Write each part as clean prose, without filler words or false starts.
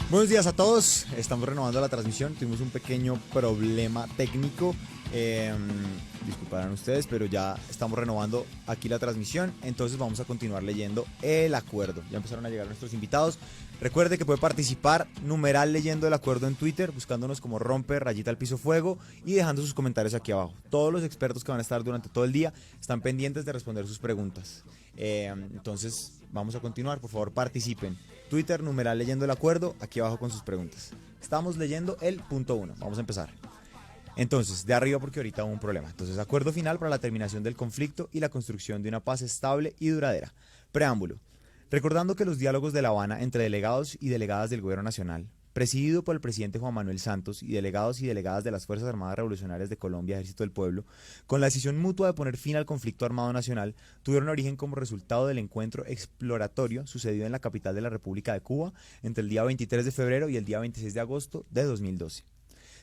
Buenos días a todos, estamos renovando la transmisión, tuvimos un pequeño problema técnico, disculparán ustedes, pero ya estamos renovando aquí la transmisión, entonces vamos a continuar leyendo el acuerdo. Ya empezaron a llegar nuestros invitados. Recuerde que puede participar numeral leyendo el acuerdo en Twitter, buscándonos como Rompe Rayita al Piso Fuego y dejando sus comentarios aquí abajo. Todos los expertos que van a estar durante todo el día están pendientes de responder sus preguntas. Entonces vamos a continuar, por favor participen. Twitter, numeral leyendo el acuerdo, aquí abajo con sus preguntas. Estamos leyendo el punto 1, vamos a empezar. Entonces, de arriba porque ahorita hubo un problema. Entonces, acuerdo final para la terminación del conflicto y la construcción de una paz estable y duradera. Preámbulo. Recordando que los diálogos de La Habana entre delegados y delegadas del Gobierno Nacional, presidido por el presidente Juan Manuel Santos y delegados y delegadas de las Fuerzas Armadas Revolucionarias de Colombia, Ejército del Pueblo, con la decisión mutua de poner fin al conflicto armado nacional, tuvieron origen como resultado del encuentro exploratorio sucedido en la capital de la República de Cuba entre el día 23 de febrero y el día 26 de agosto de 2012.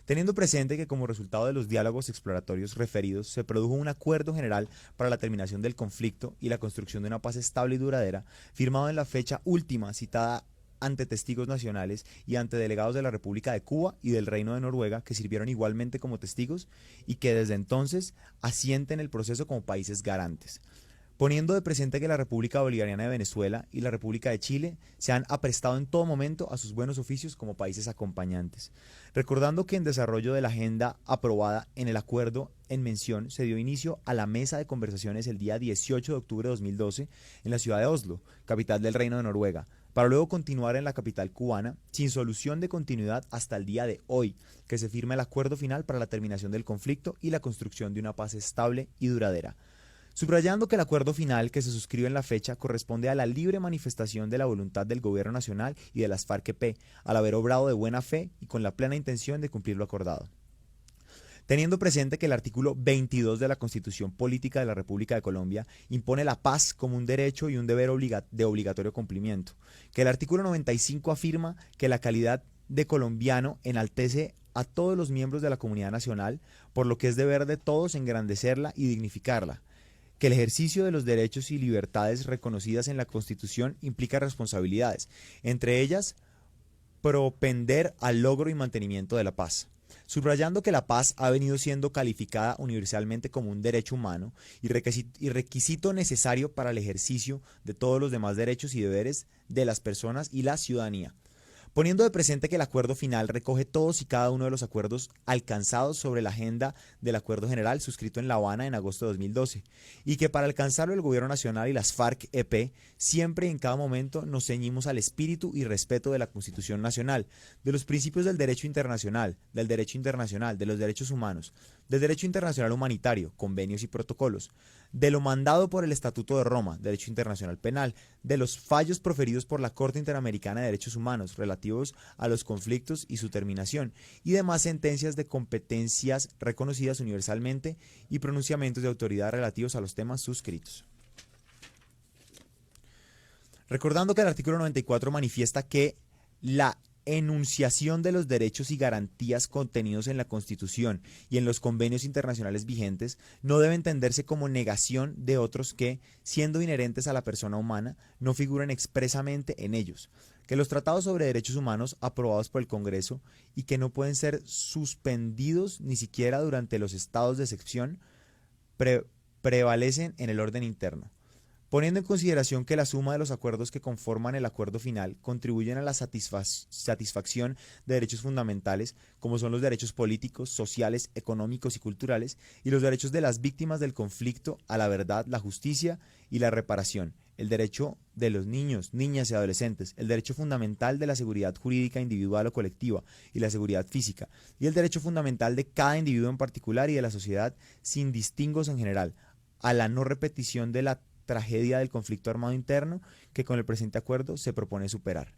Teniendo presente que como resultado de los diálogos exploratorios referidos se produjo un acuerdo general para la terminación del conflicto y la construcción de una paz estable y duradera, firmado en la fecha última citada ante testigos nacionales y ante delegados de la República de Cuba y del Reino de Noruega que sirvieron igualmente como testigos y que desde entonces asienten el proceso como países garantes. Poniendo de presente que la República Bolivariana de Venezuela y la República de Chile se han aprestado en todo momento a sus buenos oficios como países acompañantes. Recordando que en desarrollo de la agenda aprobada en el acuerdo en mención se dio inicio a la mesa de conversaciones el día 18 de octubre de 2012 en la ciudad de Oslo, capital del Reino de Noruega, para luego continuar en la capital cubana sin solución de continuidad hasta el día de hoy, que se firma el acuerdo final para la terminación del conflicto y la construcción de una paz estable y duradera. Subrayando que el acuerdo final que se suscribe en la fecha corresponde a la libre manifestación de la voluntad del Gobierno Nacional y de las FARC-EP, al haber obrado de buena fe y con la plena intención de cumplir lo acordado. Teniendo presente que el artículo 22 de la Constitución Política de la República de Colombia impone la paz como un derecho y un deber de obligatorio cumplimiento, que el artículo 95 afirma que la calidad de colombiano enaltece a todos los miembros de la comunidad nacional, por lo que es deber de todos engrandecerla y dignificarla, que el ejercicio de los derechos y libertades reconocidas en la Constitución implica responsabilidades, entre ellas propender al logro y mantenimiento de la paz. Subrayando que la paz ha venido siendo calificada universalmente como un derecho humano y requisito necesario para el ejercicio de todos los demás derechos y deberes de las personas y la ciudadanía. Poniendo de presente que el acuerdo final recoge todos y cada uno de los acuerdos alcanzados sobre la agenda del acuerdo general suscrito en La Habana en agosto de 2012, y que para alcanzarlo el Gobierno Nacional y las FARC-EP siempre y en cada momento nos ceñimos al espíritu y respeto de la Constitución Nacional, de los principios del derecho internacional, de los derechos humanos, del derecho internacional humanitario, convenios y protocolos, de lo mandado por el Estatuto de Roma, derecho internacional penal, de los fallos proferidos por la Corte Interamericana de Derechos Humanos relativos a los conflictos y su terminación, y demás sentencias de competencias reconocidas universalmente y pronunciamientos de autoridad relativos a los temas suscritos. Recordando que el artículo 94 manifiesta que la enunciación de los derechos y garantías contenidos en la Constitución y en los convenios internacionales vigentes no debe entenderse como negación de otros que, siendo inherentes a la persona humana, no figuran expresamente en ellos, que los tratados sobre derechos humanos aprobados por el Congreso y que no pueden ser suspendidos ni siquiera durante los estados de excepción prevalecen en el orden interno. Poniendo en consideración que la suma de los acuerdos que conforman el acuerdo final contribuyen a la satisfacción de derechos fundamentales, como son los derechos políticos, sociales, económicos y culturales, y los derechos de las víctimas del conflicto a la verdad, la justicia y la reparación, el derecho de los niños, niñas y adolescentes, el derecho fundamental de la seguridad jurídica individual o colectiva y la seguridad física, y el derecho fundamental de cada individuo en particular y de la sociedad sin distingos en general, a la no repetición de la tragedia del conflicto armado interno que con el presente acuerdo se propone superar.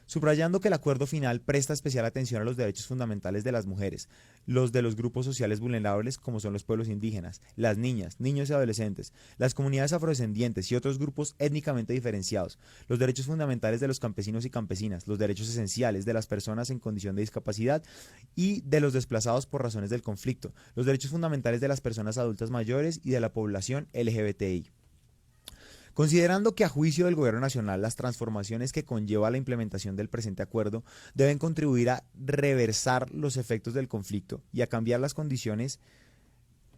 Subrayando que el acuerdo final presta especial atención a los derechos fundamentales de las mujeres, los de los grupos sociales vulnerables como son los pueblos indígenas, las niñas, niños y adolescentes, las comunidades afrodescendientes y otros grupos étnicamente diferenciados, los derechos fundamentales de los campesinos y campesinas, los derechos esenciales de las personas en condición de discapacidad y de los desplazados por razones del conflicto, los derechos fundamentales de las personas adultas mayores y de la población LGBTI. Considerando que a juicio del Gobierno Nacional las transformaciones que conlleva la implementación del presente acuerdo deben contribuir a reversar los efectos del conflicto y a cambiar las condiciones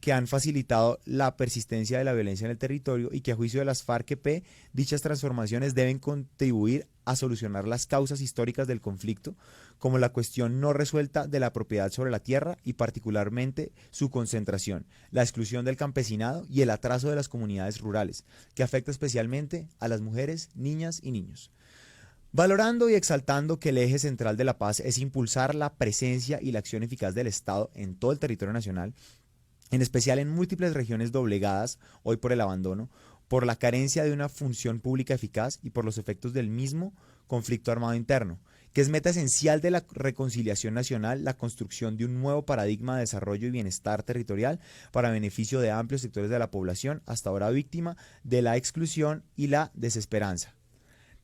que han facilitado la persistencia de la violencia en el territorio y que a juicio de las FARC-EP dichas transformaciones deben contribuir a solucionar las causas históricas del conflicto, como la cuestión no resuelta de la propiedad sobre la tierra y particularmente su concentración, la exclusión del campesinado y el atraso de las comunidades rurales, que afecta especialmente a las mujeres, niñas y niños. Valorando y exaltando que el eje central de la paz es impulsar la presencia y la acción eficaz del Estado en todo el territorio nacional, en especial en múltiples regiones doblegadas hoy por el abandono, por la carencia de una función pública eficaz y por los efectos del mismo conflicto armado interno, que es meta esencial de la reconciliación nacional, la construcción de un nuevo paradigma de desarrollo y bienestar territorial para beneficio de amplios sectores de la población, hasta ahora víctima de la exclusión y la desesperanza.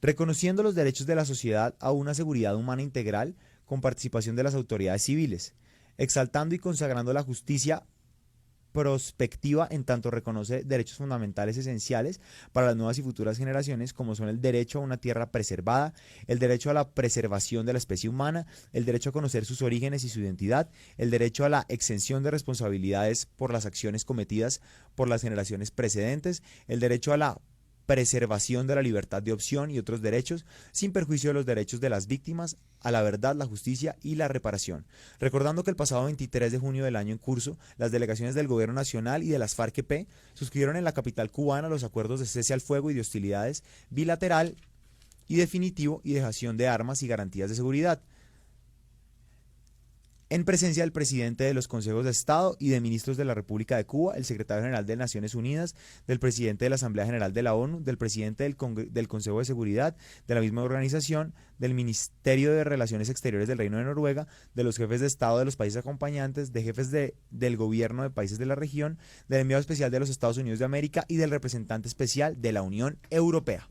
Reconociendo los derechos de la sociedad a una seguridad humana integral con participación de las autoridades civiles, exaltando y consagrando la justicia prospectiva en tanto reconoce derechos fundamentales esenciales para las nuevas y futuras generaciones como son el derecho a una tierra preservada, el derecho a la preservación de la especie humana, el derecho a conocer sus orígenes y su identidad, el derecho a la exención de responsabilidades por las acciones cometidas por las generaciones precedentes, el derecho a la preservación de la libertad de opción y otros derechos, sin perjuicio de los derechos de las víctimas, a la verdad, la justicia y la reparación. Recordando que el pasado 23 de junio del año en curso, las delegaciones del Gobierno Nacional y de las FARC-EP suscribieron en la capital cubana los acuerdos de cese al fuego y de hostilidades bilateral y definitivo y dejación de armas y garantías de seguridad, en presencia del presidente de los consejos de Estado y de ministros de la República de Cuba, el secretario general de Naciones Unidas, del presidente de la Asamblea General de la ONU, del presidente del Consejo de Seguridad, de la misma organización, del Ministerio de Relaciones Exteriores del Reino de Noruega, de los jefes de Estado de los países acompañantes, de jefes del gobierno de países de la región, del enviado especial de los Estados Unidos de América y del representante especial de la Unión Europea.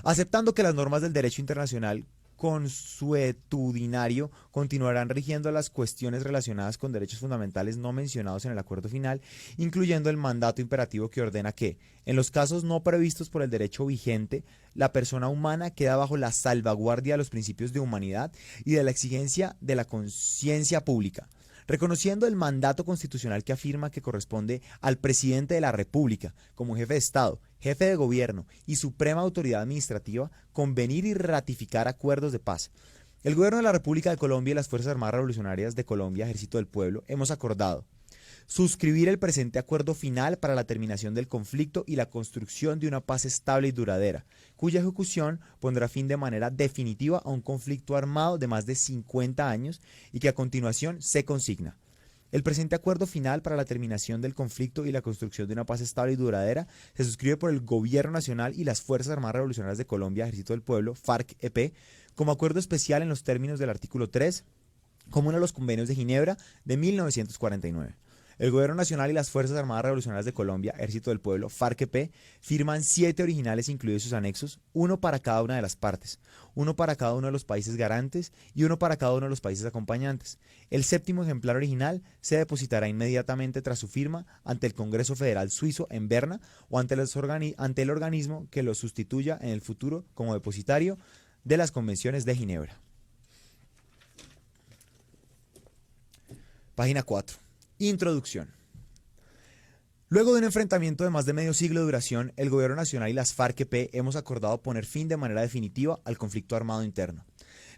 Aceptando que las normas del derecho internacional consuetudinario continuarán rigiendo las cuestiones relacionadas con derechos fundamentales no mencionados en el acuerdo final, incluyendo el mandato imperativo que ordena que, en los casos no previstos por el derecho vigente, la persona humana queda bajo la salvaguardia de los principios de humanidad y de la exigencia de la conciencia pública, reconociendo el mandato constitucional que afirma que corresponde al presidente de la República, como jefe de Estado, jefe de gobierno y suprema autoridad administrativa, convenir y ratificar acuerdos de paz. El gobierno de la República de Colombia y las Fuerzas Armadas Revolucionarias de Colombia, Ejército del Pueblo, hemos acordado suscribir el presente acuerdo final para la terminación del conflicto y la construcción de una paz estable y duradera, cuya ejecución pondrá fin de manera definitiva a un conflicto armado de más de 50 años y que a continuación se consigna. El presente acuerdo final para la terminación del conflicto y la construcción de una paz estable y duradera se suscribe por el Gobierno Nacional y las Fuerzas Armadas Revolucionarias de Colombia, Ejército del Pueblo, FARC-EP, como acuerdo especial en los términos del artículo 3, común a los convenios de Ginebra de 1949. El Gobierno Nacional y las Fuerzas Armadas Revolucionarias de Colombia, Ejército del Pueblo, FARC-EP, firman 7 originales incluidos sus anexos, uno para cada una de las partes, uno para cada uno de los países garantes y uno para cada uno de los países acompañantes. El 7º ejemplar original se depositará inmediatamente tras su firma ante el Congreso Federal Suizo en Berna o ante el organismo que lo sustituya en el futuro como depositario de las convenciones de Ginebra. Página 4. Introducción. Luego de un enfrentamiento de más de medio siglo de duración, el Gobierno Nacional y las FARC-EP hemos acordado poner fin de manera definitiva al conflicto armado interno.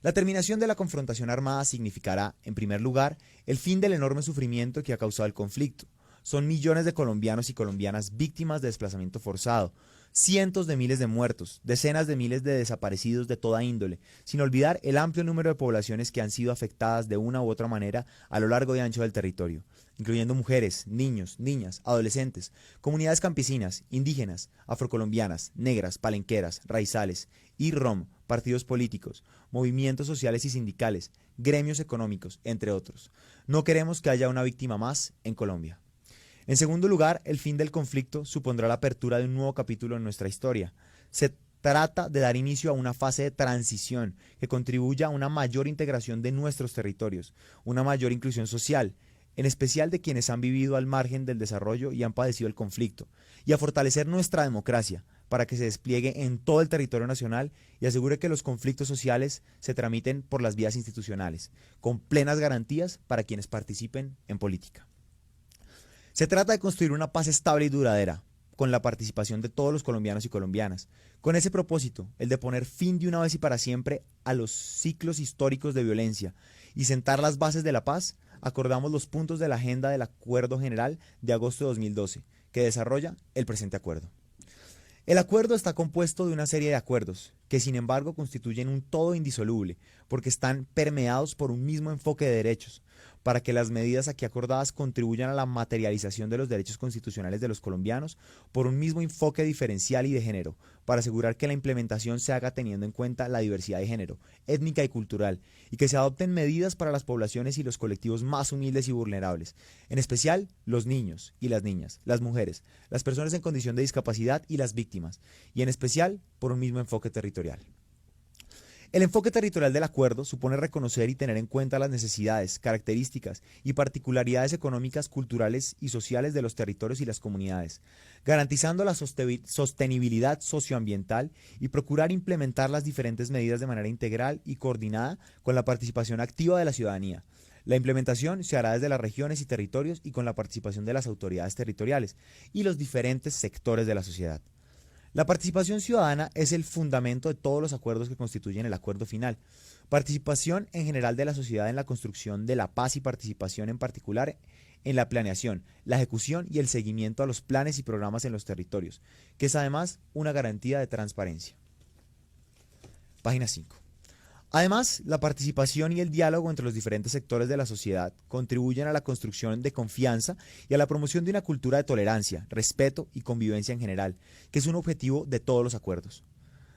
La terminación de la confrontación armada significará, en primer lugar, el fin del enorme sufrimiento que ha causado el conflicto. Son millones de colombianos y colombianas víctimas de desplazamiento forzado, cientos de miles de muertos, decenas de miles de desaparecidos de toda índole, sin olvidar el amplio número de poblaciones que han sido afectadas de una u otra manera a lo largo y ancho del territorio, incluyendo mujeres, niños, niñas, adolescentes, comunidades campesinas, indígenas, afrocolombianas, negras, palenqueras, raizales y rom, partidos políticos, movimientos sociales y sindicales, gremios económicos, entre otros. No queremos que haya una víctima más en Colombia. En segundo lugar, el fin del conflicto supondrá la apertura de un nuevo capítulo en nuestra historia. Se trata de dar inicio a una fase de transición que contribuya a una mayor integración de nuestros territorios, una mayor inclusión social, en especial de quienes han vivido al margen del desarrollo y han padecido el conflicto, y a fortalecer nuestra democracia, para que se despliegue en todo el territorio nacional y asegure que los conflictos sociales se tramiten por las vías institucionales, con plenas garantías para quienes participen en política. Se trata de construir una paz estable y duradera, con la participación de todos los colombianos y colombianas. Con ese propósito, el de poner fin de una vez y para siempre a los ciclos históricos de violencia y sentar las bases de la paz, acordamos los puntos de la agenda del Acuerdo General de agosto de 2012, que desarrolla el presente acuerdo. El acuerdo está compuesto de una serie de acuerdos, que sin embargo constituyen un todo indisoluble, porque están permeados por un mismo enfoque de derechos, para que las medidas aquí acordadas contribuyan a la materialización de los derechos constitucionales de los colombianos por un mismo enfoque diferencial y de género, para asegurar que la implementación se haga teniendo en cuenta la diversidad de género, étnica y cultural, y que se adopten medidas para las poblaciones y los colectivos más humildes y vulnerables, en especial los niños y las niñas, las mujeres, las personas en condición de discapacidad y las víctimas, y en especial por un mismo enfoque territorial. El enfoque territorial del acuerdo supone reconocer y tener en cuenta las necesidades, características y particularidades económicas, culturales y sociales de los territorios y las comunidades, garantizando la sostenibilidad socioambiental y procurar implementar las diferentes medidas de manera integral y coordinada con la participación activa de la ciudadanía. La implementación se hará desde las regiones y territorios y con la participación de las autoridades territoriales y los diferentes sectores de la sociedad. La participación ciudadana es el fundamento de todos los acuerdos que constituyen el acuerdo final. Participación en general de la sociedad en la construcción de la paz y participación en particular en la planeación, la ejecución y el seguimiento a los planes y programas en los territorios, que es además una garantía de transparencia. Página 5. Además, la participación y el diálogo entre los diferentes sectores de la sociedad contribuyen a la construcción de confianza y a la promoción de una cultura de tolerancia, respeto y convivencia en general, que es un objetivo de todos los acuerdos.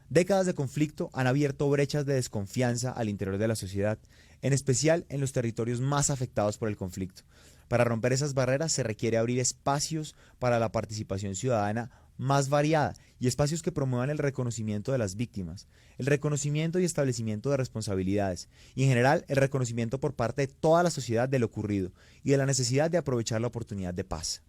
Décadas de conflicto han abierto brechas de desconfianza al interior de la sociedad, en especial en los territorios más afectados por el conflicto. Para romper esas barreras se requiere abrir espacios para la participación ciudadana más variada y espacios que promuevan el reconocimiento de las víctimas, el reconocimiento y establecimiento de responsabilidades y en general el reconocimiento por parte de toda la sociedad de lo ocurrido y de la necesidad de aprovechar la oportunidad de paz.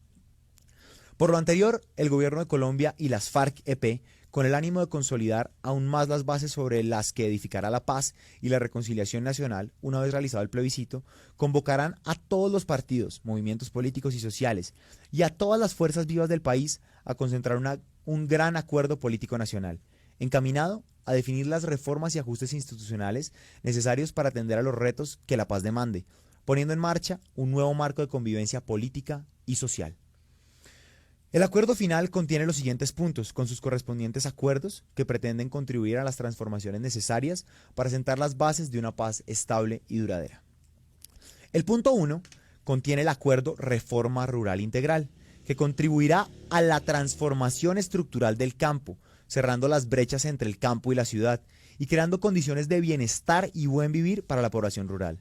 Por lo anterior, el gobierno de Colombia y las FARC-EP, con el ánimo de consolidar aún más las bases sobre las que edificará la paz y la reconciliación nacional, una vez realizado el plebiscito, convocarán a todos los partidos, movimientos políticos y sociales y a todas las fuerzas vivas del país a concentrar un gran acuerdo político nacional, encaminado a definir las reformas y ajustes institucionales necesarios para atender a los retos que la paz demande, poniendo en marcha un nuevo marco de convivencia política y social. El acuerdo final contiene los siguientes puntos, con sus correspondientes acuerdos que pretenden contribuir a las transformaciones necesarias para sentar las bases de una paz estable y duradera. El punto 1 contiene el acuerdo Reforma Rural Integral, que contribuirá a la transformación estructural del campo, cerrando las brechas entre el campo y la ciudad y creando condiciones de bienestar y buen vivir para la población rural.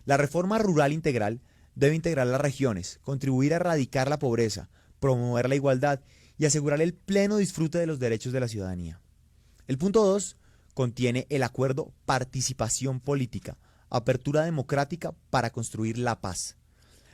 La Reforma Rural Integral debe integrar las regiones, contribuir a erradicar la pobreza, promover la igualdad y asegurar el pleno disfrute de los derechos de la ciudadanía. El punto 2 contiene el acuerdo Participación Política, apertura democrática para construir la paz.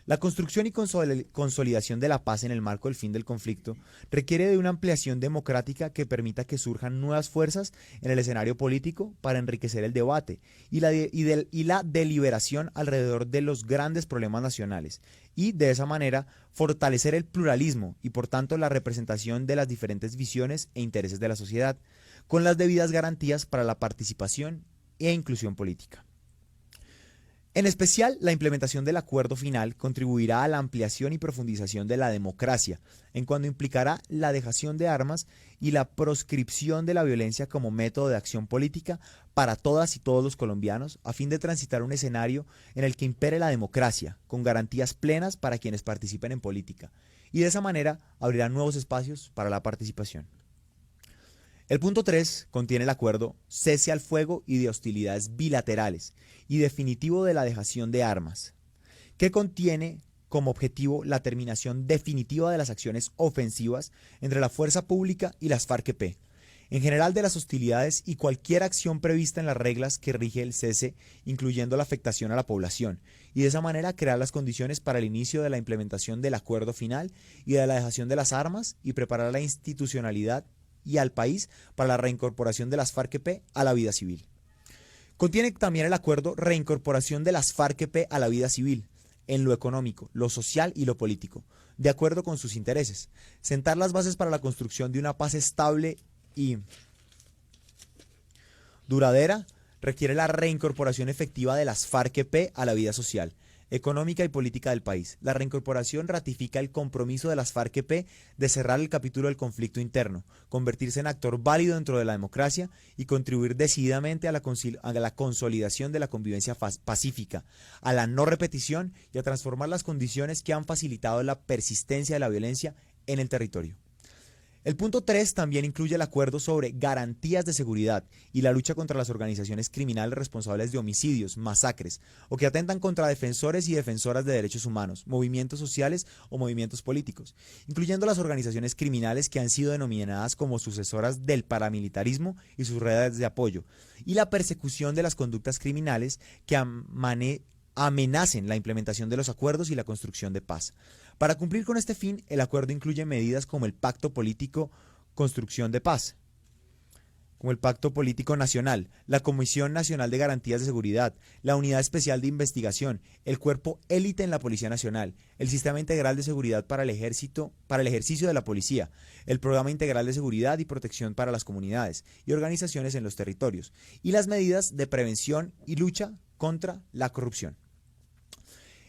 La construcción y consolidación de la paz en el marco del fin del conflicto requiere de una ampliación democrática que permita que surjan nuevas fuerzas en el escenario político para enriquecer el debate y la deliberación alrededor de los grandes problemas nacionales y, de esa manera, fortalecer el pluralismo y, por tanto, la representación de las diferentes visiones e intereses de la sociedad, con las debidas garantías para la participación e inclusión política. En especial, la implementación del acuerdo final contribuirá a la ampliación y profundización de la democracia, en cuanto implicará la dejación de armas y la proscripción de la violencia como método de acción política para todas y todos los colombianos, a fin de transitar un escenario en el que impere la democracia, con garantías plenas para quienes participen en política, y de esa manera abrirá nuevos espacios para la participación. El punto 3 contiene el acuerdo Cese al fuego y de hostilidades bilaterales y definitivo de la dejación de armas, que contiene como objetivo la terminación definitiva de las acciones ofensivas entre la fuerza pública y las FARC-EP, en general de las hostilidades y cualquier acción prevista en las reglas que rige el cese, incluyendo la afectación a la población, y de esa manera crear las condiciones para el inicio de la implementación del acuerdo final y de la dejación de las armas y preparar la institucionalidad y al país para la reincorporación de las FARC-EP a la vida civil. Contiene también el acuerdo reincorporación de las FARC-EP a la vida civil, en lo económico, lo social y lo político, de acuerdo con sus intereses. Sentar las bases para la construcción de una paz estable y duradera requiere la reincorporación efectiva de las FARC-EP a la vida social, económica y política del país. La reincorporación ratifica el compromiso de las FARC-EP de cerrar el capítulo del conflicto interno, convertirse en actor válido dentro de la democracia y contribuir decididamente a la consolidación de la convivencia pacífica, a la no repetición y a transformar las condiciones que han facilitado la persistencia de la violencia en el territorio. El punto 3 también incluye el acuerdo sobre garantías de seguridad y la lucha contra las organizaciones criminales responsables de homicidios, masacres o que atentan contra defensores y defensoras de derechos humanos, movimientos sociales o movimientos políticos, incluyendo las organizaciones criminales que han sido denominadas como sucesoras del paramilitarismo y sus redes de apoyo, y la persecución de las conductas criminales que amenacen la implementación de los acuerdos y la construcción de paz. Para cumplir con este fin, el acuerdo incluye medidas como el Pacto Político Construcción de Paz, como el Pacto Político Nacional, la Comisión Nacional de Garantías de Seguridad, la Unidad Especial de Investigación, el Cuerpo Élite en la Policía Nacional, el Sistema Integral de Seguridad para el ejercicio de la Policía, el Programa Integral de Seguridad y Protección para las Comunidades y organizaciones en los territorios, y las medidas de prevención y lucha contra la corrupción.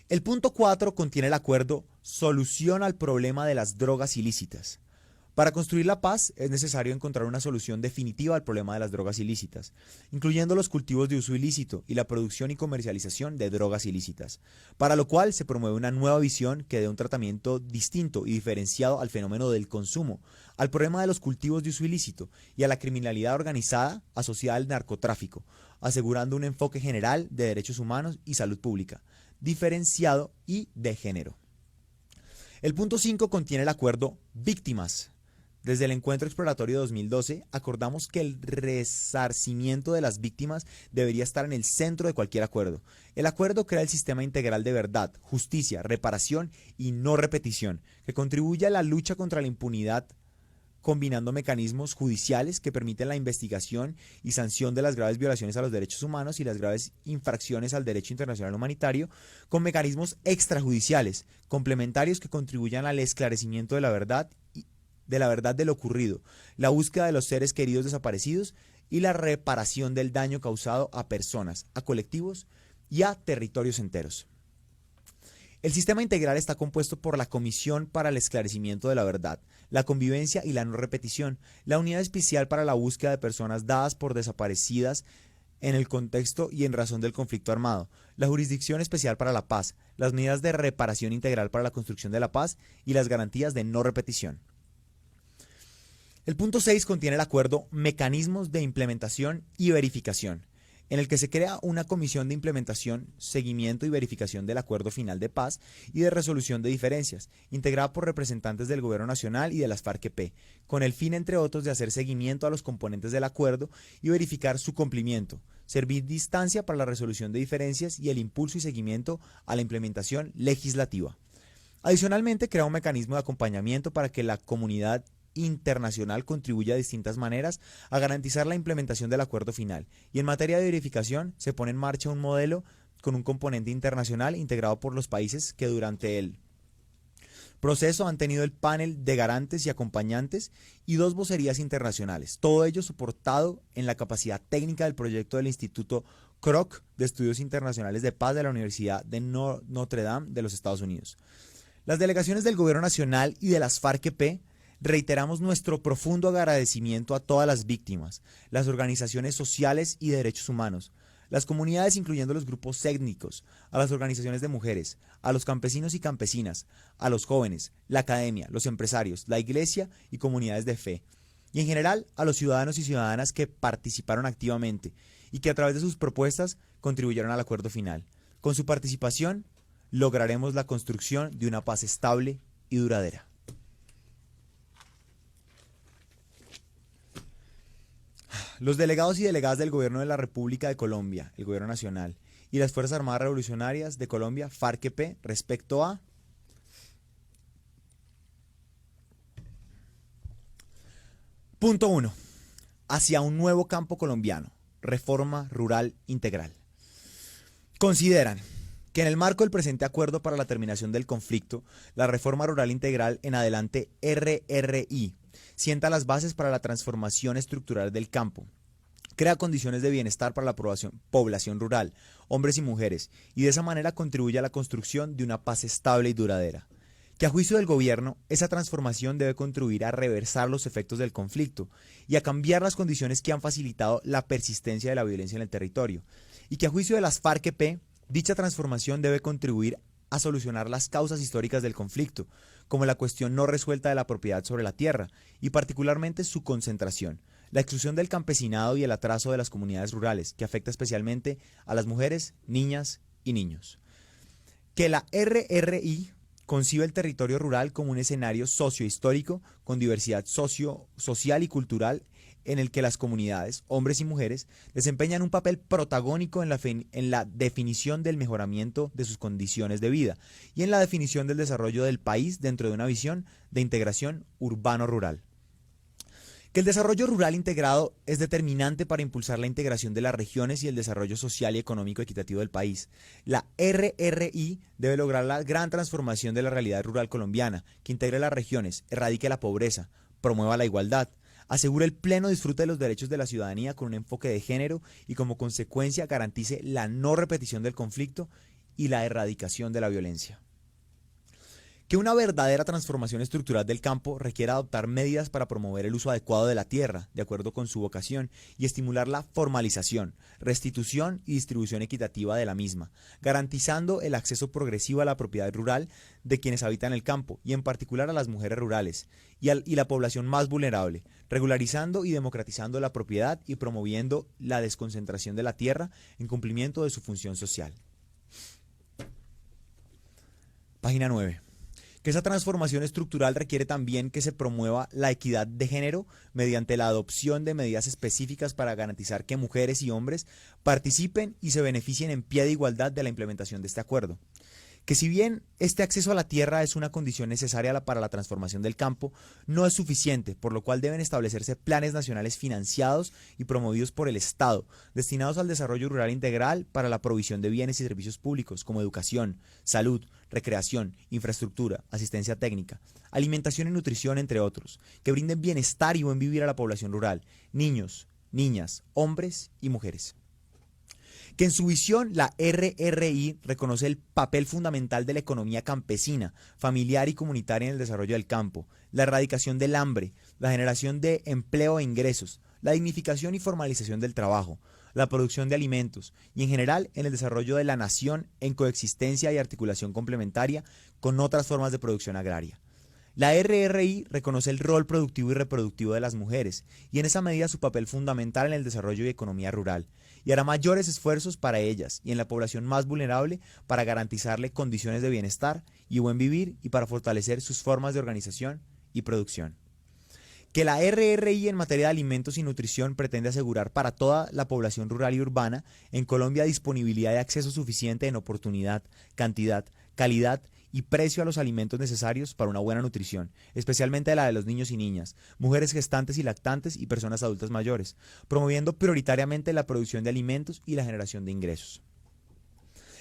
El punto 4 contiene el acuerdo Solución al problema de las drogas ilícitas. Para construir la paz es necesario encontrar una solución definitiva al problema de las drogas ilícitas, incluyendo los cultivos de uso ilícito y la producción y comercialización de drogas ilícitas, para lo cual se promueve una nueva visión que dé un tratamiento distinto y diferenciado al fenómeno del consumo, al problema de los cultivos de uso ilícito y a la criminalidad organizada asociada al narcotráfico, asegurando un enfoque general de derechos humanos y salud pública, diferenciado y de género. El punto 5 contiene el acuerdo Víctimas. Desde el encuentro exploratorio de 2012, acordamos que el resarcimiento de las víctimas debería estar en el centro de cualquier acuerdo. El acuerdo crea el sistema integral de verdad, justicia, reparación y no repetición, que contribuye a la lucha contra la impunidad, combinando mecanismos judiciales que permiten la investigación y sanción de las graves violaciones a los derechos humanos y las graves infracciones al derecho internacional humanitario, con mecanismos extrajudiciales, complementarios que contribuyan al esclarecimiento de la verdad de lo ocurrido, la búsqueda de los seres queridos desaparecidos y la reparación del daño causado a personas, a colectivos y a territorios enteros. El sistema integral está compuesto por la Comisión para el Esclarecimiento de la Verdad, la Convivencia y la No Repetición, la Unidad Especial para la Búsqueda de Personas dadas por desaparecidas en el contexto y en razón del conflicto armado, la Jurisdicción Especial para la Paz, las medidas de reparación integral para la construcción de la paz y las garantías de no repetición. El punto 6 contiene el acuerdo Mecanismos de Implementación y Verificación, en el que se crea una comisión de implementación, seguimiento y verificación del acuerdo final de paz y de resolución de diferencias, integrada por representantes del Gobierno Nacional y de las FARC-EP, con el fin, entre otros, de hacer seguimiento a los componentes del acuerdo y verificar su cumplimiento, servir de instancia para la resolución de diferencias y el impulso y seguimiento a la implementación legislativa. Adicionalmente, crea un mecanismo de acompañamiento para que la comunidad internacional contribuye de distintas maneras a garantizar la implementación del acuerdo final, y en materia de verificación se pone en marcha un modelo con un componente internacional integrado por los países que durante el proceso han tenido el panel de garantes y acompañantes y 2 vocerías internacionales, todo ello soportado en la capacidad técnica del proyecto del Instituto Kroc de Estudios Internacionales de Paz de la Universidad de Notre Dame de los Estados Unidos. Las delegaciones del Gobierno Nacional y de las FARC-EP reiteramos nuestro profundo agradecimiento a todas las víctimas, las organizaciones sociales y de derechos humanos, las comunidades incluyendo los grupos étnicos, a las organizaciones de mujeres, a los campesinos y campesinas, a los jóvenes, la academia, los empresarios, la iglesia y comunidades de fe, y en general a los ciudadanos y ciudadanas que participaron activamente y que a través de sus propuestas contribuyeron al acuerdo final. Con su participación lograremos la construcción de una paz estable y duradera. Los delegados y delegadas del Gobierno de la República de Colombia, el Gobierno Nacional, y las Fuerzas Armadas Revolucionarias de Colombia, FARC-EP, respecto a Punto 1. Hacia un nuevo campo colombiano. Reforma rural integral. Consideran que en el marco del presente acuerdo para la terminación del conflicto, la reforma rural integral, en adelante RRI, sienta las bases para la transformación estructural del campo, crea condiciones de bienestar para la población rural, hombres y mujeres, y de esa manera contribuye a la construcción de una paz estable y duradera. Que a juicio del gobierno, esa transformación debe contribuir a reversar los efectos del conflicto y a cambiar las condiciones que han facilitado la persistencia de la violencia en el territorio. Y que a juicio de las FARC-EP, dicha transformación debe contribuir a solucionar las causas históricas del conflicto, como la cuestión no resuelta de la propiedad sobre la tierra, y particularmente su concentración, la exclusión del campesinado y el atraso de las comunidades rurales, que afecta especialmente a las mujeres, niñas y niños. Que la RRI concibe el territorio rural como un escenario sociohistórico con diversidad social y cultural en el que las comunidades, hombres y mujeres, desempeñan un papel protagónico en la definición del mejoramiento de sus condiciones de vida y en la definición del desarrollo del país dentro de una visión de integración urbano-rural. Que el desarrollo rural integrado es determinante para impulsar la integración de las regiones y el desarrollo social y económico equitativo del país. La RRI debe lograr la gran transformación de la realidad rural colombiana, que integre las regiones, erradique la pobreza, promueva la igualdad, asegure el pleno disfrute de los derechos de la ciudadanía con un enfoque de género y como consecuencia garantice la no repetición del conflicto y la erradicación de la violencia. Que una verdadera transformación estructural del campo requiere adoptar medidas para promover el uso adecuado de la tierra, de acuerdo con su vocación, y estimular la formalización, restitución y distribución equitativa de la misma, garantizando el acceso progresivo a la propiedad rural de quienes habitan el campo, y en particular a las mujeres rurales, y la población más vulnerable, regularizando y democratizando la propiedad y promoviendo la desconcentración de la tierra en cumplimiento de su función social. Página 9. Que esa transformación estructural requiere también que se promueva la equidad de género mediante la adopción de medidas específicas para garantizar que mujeres y hombres participen y se beneficien en pie de igualdad de la implementación de este acuerdo. Que si bien este acceso a la tierra es una condición necesaria para la transformación del campo, no es suficiente, por lo cual deben establecerse planes nacionales financiados y promovidos por el Estado, destinados al desarrollo rural integral para la provisión de bienes y servicios públicos como educación, salud, recreación, infraestructura, asistencia técnica, alimentación y nutrición, entre otros, que brinden bienestar y buen vivir a la población rural, niños, niñas, hombres y mujeres. Que en su visión la RRI reconoce el papel fundamental de la economía campesina, familiar y comunitaria en el desarrollo del campo, la erradicación del hambre, la generación de empleo e ingresos, la dignificación y formalización del trabajo, la producción de alimentos y en general en el desarrollo de la nación en coexistencia y articulación complementaria con otras formas de producción agraria. La RRI reconoce el rol productivo y reproductivo de las mujeres y en esa medida su papel fundamental en el desarrollo y economía rural, y hará mayores esfuerzos para ellas y en la población más vulnerable para garantizarle condiciones de bienestar y buen vivir y para fortalecer sus formas de organización y producción. Que la RRI en materia de alimentos y nutrición pretende asegurar para toda la población rural y urbana en Colombia disponibilidad de acceso suficiente en oportunidad, cantidad, calidad y precio a los alimentos necesarios para una buena nutrición, especialmente la de los niños y niñas, mujeres gestantes y lactantes y personas adultas mayores, promoviendo prioritariamente la producción de alimentos y la generación de ingresos.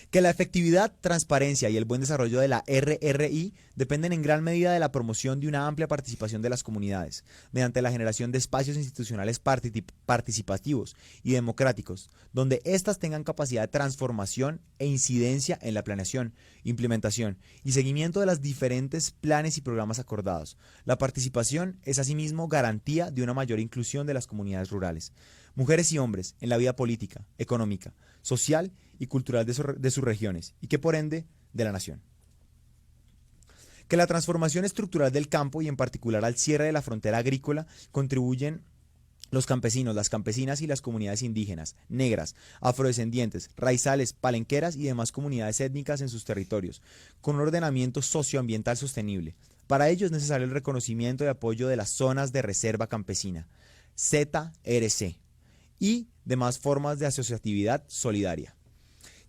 Que la efectividad, transparencia y el buen desarrollo de la RRI dependen en gran medida de la promoción de una amplia participación de las comunidades, mediante la generación de espacios institucionales participativos y democráticos, donde éstas tengan capacidad de transformación e incidencia en la planeación, implementación y seguimiento de los diferentes planes y programas acordados. La participación es asimismo garantía de una mayor inclusión de las comunidades rurales, mujeres y hombres en la vida política, económica, social y cultural de sus regiones y que por ende de la nación. Que la transformación estructural del campo y en particular al cierre de la frontera agrícola contribuyen los campesinos, las campesinas y las comunidades indígenas, negras, afrodescendientes, raizales, palenqueras y demás comunidades étnicas en sus territorios, con un ordenamiento socioambiental sostenible. Para ello es necesario el reconocimiento y apoyo de las zonas de reserva campesina, ZRC, y demás formas de asociatividad solidaria.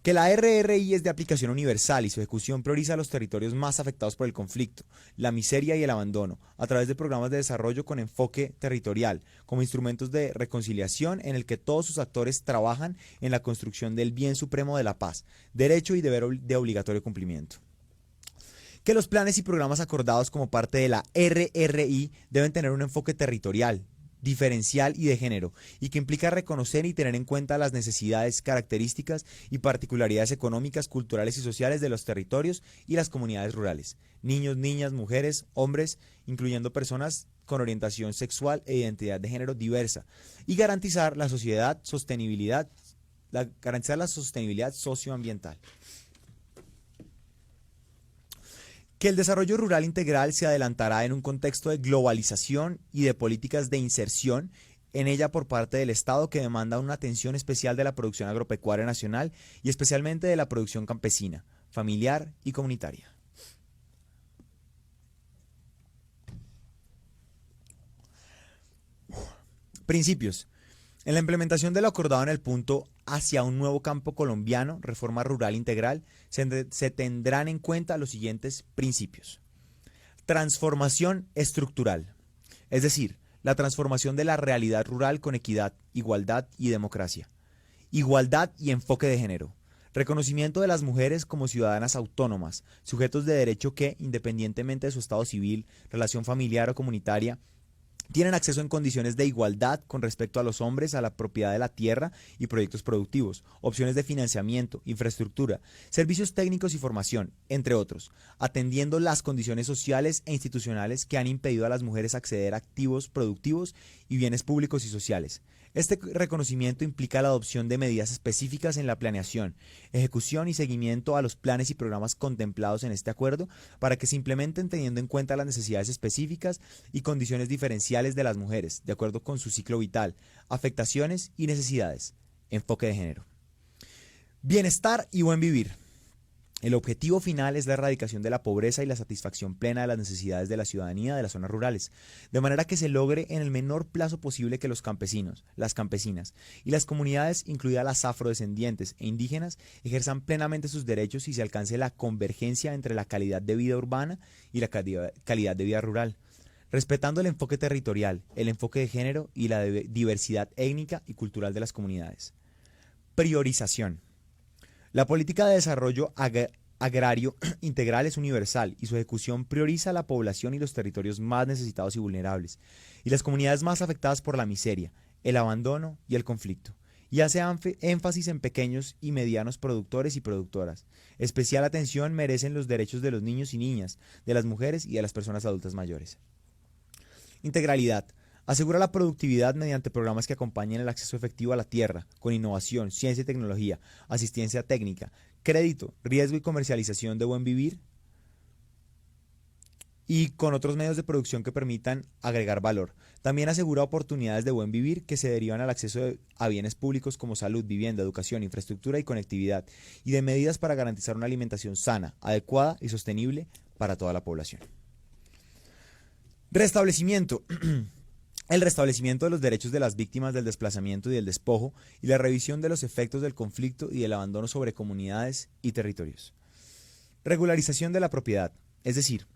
Que la RRI es de aplicación universal y su ejecución prioriza los territorios más afectados por el conflicto, la miseria y el abandono, a través de programas de desarrollo con enfoque territorial, como instrumentos de reconciliación en el que todos sus actores trabajan en la construcción del bien supremo de la paz, derecho y deber de obligatorio cumplimiento. Que los planes y programas acordados como parte de la RRI deben tener un enfoque territorial, diferencial y de género, y que implica reconocer y tener en cuenta las necesidades, características y particularidades económicas, culturales y sociales de los territorios y las comunidades rurales, niños, niñas, mujeres, hombres, incluyendo personas con orientación sexual e identidad de género diversa, y garantizar la sostenibilidad socioambiental. Que el desarrollo rural integral se adelantará en un contexto de globalización y de políticas de inserción en ella por parte del Estado que demanda una atención especial de la producción agropecuaria nacional y especialmente de la producción campesina, familiar y comunitaria. Principios. En la implementación de lo acordado en el punto hacia un nuevo campo colombiano, reforma rural integral, se tendrán en cuenta los siguientes principios. Transformación estructural, es decir, la transformación de la realidad rural con equidad, igualdad y democracia. Igualdad y enfoque de género. Reconocimiento de las mujeres como ciudadanas autónomas, sujetos de derecho que, independientemente de su estado civil, relación familiar o comunitaria, tienen acceso en condiciones de igualdad con respecto a los hombres a la propiedad de la tierra y proyectos productivos, opciones de financiamiento, infraestructura, servicios técnicos y formación, entre otros, atendiendo las condiciones sociales e institucionales que han impedido a las mujeres acceder a activos productivos y bienes públicos y sociales. Este reconocimiento implica la adopción de medidas específicas en la planeación, ejecución y seguimiento a los planes y programas contemplados en este acuerdo para que se implementen teniendo en cuenta las necesidades específicas y condiciones diferenciales de las mujeres, de acuerdo con su ciclo vital, afectaciones y necesidades. Enfoque de género. Bienestar y buen vivir. El objetivo final es la erradicación de la pobreza y la satisfacción plena de las necesidades de la ciudadanía de las zonas rurales, de manera que se logre en el menor plazo posible que los campesinos, las campesinas y las comunidades, incluidas las afrodescendientes e indígenas, ejerzan plenamente sus derechos y se alcance la convergencia entre la calidad de vida urbana y la calidad de vida rural, respetando el enfoque territorial, el enfoque de género y la diversidad étnica y cultural de las comunidades. Priorización. La política de desarrollo agrario integral es universal y su ejecución prioriza a la población y los territorios más necesitados y vulnerables, y las comunidades más afectadas por la miseria, el abandono y el conflicto, y hace énfasis en pequeños y medianos productores y productoras. Especial atención merecen los derechos de los niños y niñas, de las mujeres y de las personas adultas mayores. Integralidad. Asegura la productividad mediante programas que acompañen el acceso efectivo a la tierra, con innovación, ciencia y tecnología, asistencia técnica, crédito, riesgo y comercialización de buen vivir y con otros medios de producción que permitan agregar valor. También asegura oportunidades de buen vivir que se derivan al acceso a bienes públicos como salud, vivienda, educación, infraestructura y conectividad, y de medidas para garantizar una alimentación sana, adecuada y sostenible para toda la población. Restablecimiento. El restablecimiento de los derechos de las víctimas del desplazamiento y del despojo y la revisión de los efectos del conflicto y del abandono sobre comunidades y territorios. Regularización de la propiedad, es decir,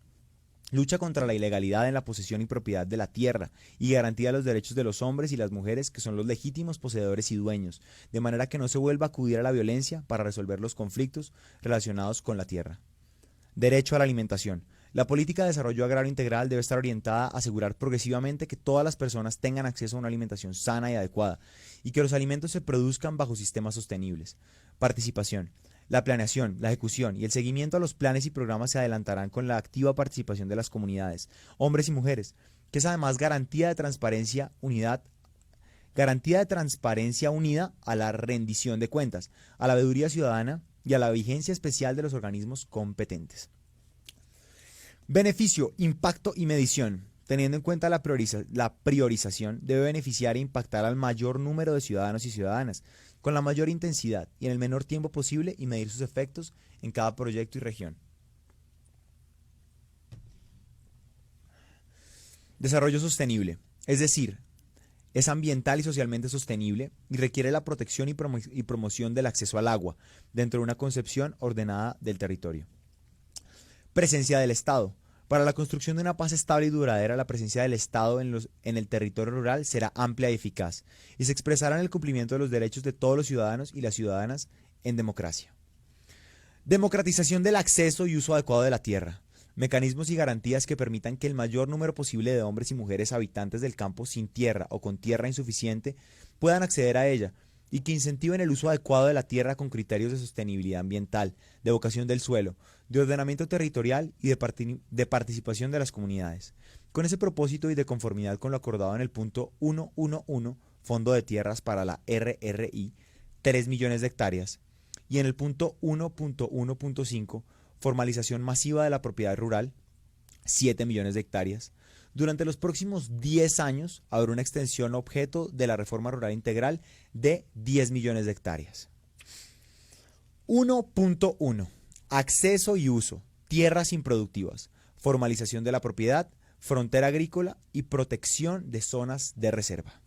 lucha contra la ilegalidad en la posesión y propiedad de la tierra y garantía de los derechos de los hombres y las mujeres que son los legítimos poseedores y dueños, de manera que no se vuelva a acudir a la violencia para resolver los conflictos relacionados con la tierra. Derecho a la alimentación. La política de desarrollo agrario integral debe estar orientada a asegurar progresivamente que todas las personas tengan acceso a una alimentación sana y adecuada y que los alimentos se produzcan bajo sistemas sostenibles. Participación. La planeación, la ejecución y el seguimiento a los planes y programas se adelantarán con la activa participación de las comunidades, hombres y mujeres, que es además garantía de transparencia unida a la rendición de cuentas, a la veeduría ciudadana y a la vigencia especial de los organismos competentes. Beneficio, impacto y medición. Teniendo en cuenta la priorización, debe beneficiar e impactar al mayor número de ciudadanos y ciudadanas, con la mayor intensidad y en el menor tiempo posible y medir sus efectos en cada proyecto y región. Desarrollo sostenible, es decir, Es ambiental y socialmente sostenible y requiere la protección y promoción del acceso al agua dentro de una concepción ordenada del territorio. Presencia del Estado. Para la construcción de una paz estable y duradera, la presencia del Estado en el territorio rural será amplia y eficaz y se expresará en el cumplimiento de los derechos de todos los ciudadanos y las ciudadanas en democracia. Democratización del acceso y uso adecuado de la tierra. Mecanismos y garantías que permitan que el mayor número posible de hombres y mujeres habitantes del campo sin tierra o con tierra insuficiente puedan acceder a ella y que incentiven el uso adecuado de la tierra con criterios de sostenibilidad ambiental, de vocación del suelo, de ordenamiento territorial y de participación de las comunidades. Con ese propósito y de conformidad con lo acordado en el punto 111, Fondo de Tierras para la RRI, 3 millones de hectáreas, y en el punto 1.1.5, formalización masiva de la propiedad rural, 7 millones de hectáreas. Durante los próximos 10 años habrá una extensión objeto de la reforma rural integral de 10 millones de hectáreas. 1.1. Acceso y uso, tierras improductivas, formalización de la propiedad, frontera agrícola y protección de zonas de reserva.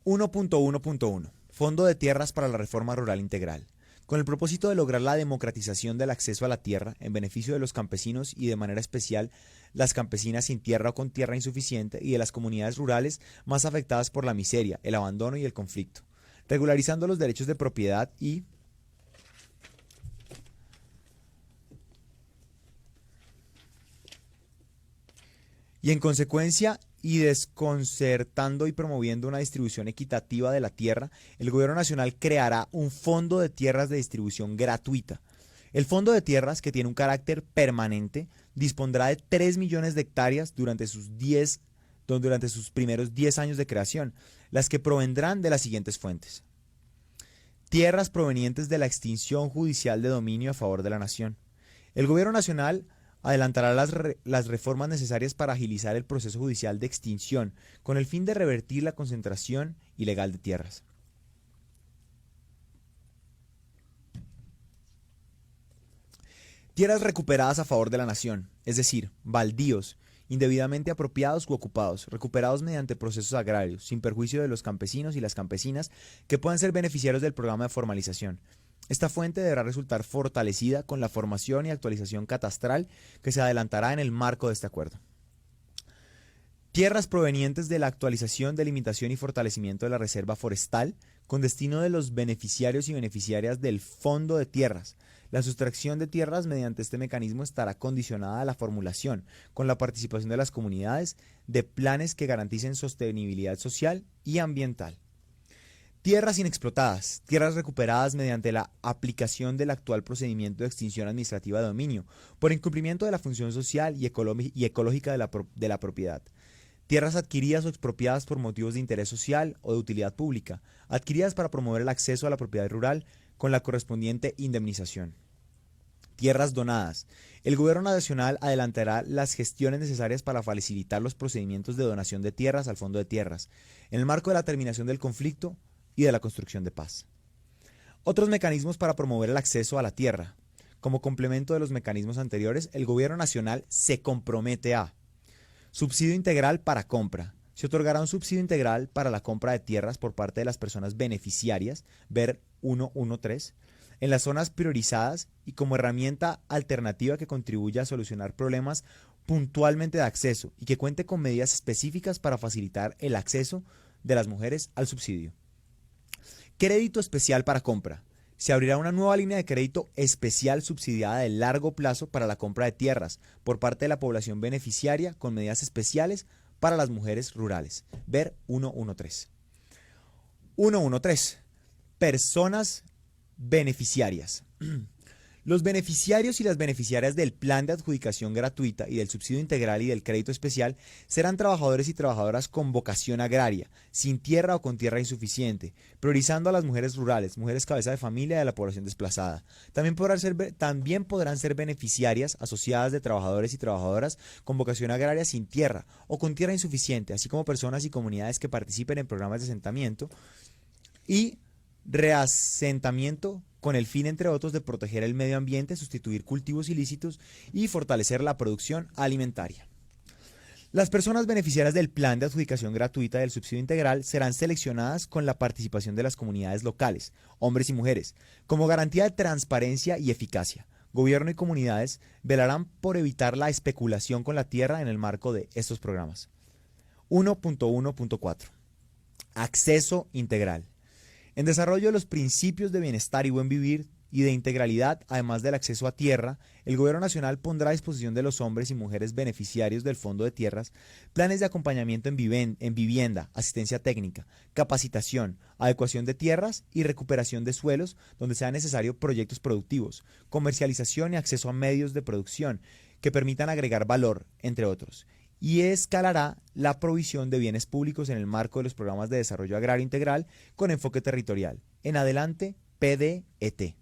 1.1.1. Fondo de Tierras para la Reforma Rural Integral. Con el propósito de lograr la democratización del acceso a la tierra en beneficio de los campesinos y de manera especial las campesinas sin tierra o con tierra insuficiente y de las comunidades rurales más afectadas por la miseria, el abandono y el conflicto, regularizando los derechos de propiedad y en consecuencia y desconcertando y promoviendo una distribución equitativa de la tierra, el Gobierno Nacional creará un fondo de tierras de distribución gratuita. El fondo de tierras, que tiene un carácter permanente, dispondrá de 3 millones de hectáreas durante sus primeros 10 años de creación, las que provendrán de las siguientes fuentes. Tierras provenientes de la extinción judicial de dominio a favor de la nación. El Gobierno Nacional adelantará las reformas necesarias para agilizar el proceso judicial de extinción, con el fin de revertir la concentración ilegal de tierras. Tierras recuperadas a favor de la nación, es decir, baldíos, indebidamente apropiados u ocupados, recuperados mediante procesos agrarios, sin perjuicio de los campesinos y las campesinas que puedan ser beneficiarios del programa de formalización. Esta fuente deberá resultar fortalecida con la formación y actualización catastral que se adelantará en el marco de este acuerdo. Tierras provenientes de la actualización, delimitación y fortalecimiento de la reserva forestal con destino de los beneficiarios y beneficiarias del Fondo de Tierras. La sustracción de tierras mediante este mecanismo estará condicionada a la formulación, con la participación de las comunidades, de planes que garanticen sostenibilidad social y ambiental. Tierras inexplotadas, tierras recuperadas mediante la aplicación del actual procedimiento de extinción administrativa de dominio, por incumplimiento de la función social y ecológica de la propiedad. Tierras adquiridas o expropiadas por motivos de interés social o de utilidad pública, adquiridas para promover el acceso a la propiedad rural con la correspondiente indemnización. Tierras donadas. El Gobierno Nacional adelantará las gestiones necesarias para facilitar los procedimientos de donación de tierras al Fondo de Tierras, en el marco de la terminación del conflicto y de la construcción de paz. Otros mecanismos para promover el acceso a la tierra. Como complemento de los mecanismos anteriores, el Gobierno Nacional se compromete a subsidio integral para compra. Se otorgará un subsidio integral para la compra de tierras por parte de las personas beneficiarias, ver 113, en las zonas priorizadas y como herramienta alternativa que contribuya a solucionar problemas puntualmente de acceso y que cuente con medidas específicas para facilitar el acceso de las mujeres al subsidio. Crédito especial para compra. Se abrirá una nueva línea de crédito especial subsidiada de largo plazo para la compra de tierras por parte de la población beneficiaria con medidas especiales para las mujeres rurales. Ver 113. 113. Personas beneficiarias. Los beneficiarios y las beneficiarias del plan de adjudicación gratuita y del subsidio integral y del crédito especial serán trabajadores y trabajadoras con vocación agraria, sin tierra o con tierra insuficiente, priorizando a las mujeres rurales, mujeres cabeza de familia de la población desplazada. También podrán ser beneficiarias asociadas de trabajadores y trabajadoras con vocación agraria sin tierra o con tierra insuficiente, así como personas y comunidades que participen en programas de asentamiento y reasentamiento con el fin, entre otros, de proteger el medio ambiente, sustituir cultivos ilícitos y fortalecer la producción alimentaria. Las personas beneficiarias del plan de adjudicación gratuita del subsidio integral serán seleccionadas con la participación de las comunidades locales, hombres y mujeres, como garantía de transparencia y eficacia. Gobierno y comunidades velarán por evitar la especulación con la tierra en el marco de estos programas. 1.1.4. Acceso integral. En desarrollo de los principios de bienestar y buen vivir y de integralidad, además del acceso a tierra, el Gobierno Nacional pondrá a disposición de los hombres y mujeres beneficiarios del Fondo de Tierras planes de acompañamiento en vivienda, asistencia técnica, capacitación, adecuación de tierras y recuperación de suelos donde sea necesario proyectos productivos, comercialización y acceso a medios de producción que permitan agregar valor, entre otros. Y escalará la provisión de bienes públicos en el marco de los programas de desarrollo agrario integral con enfoque territorial. En adelante, PDET.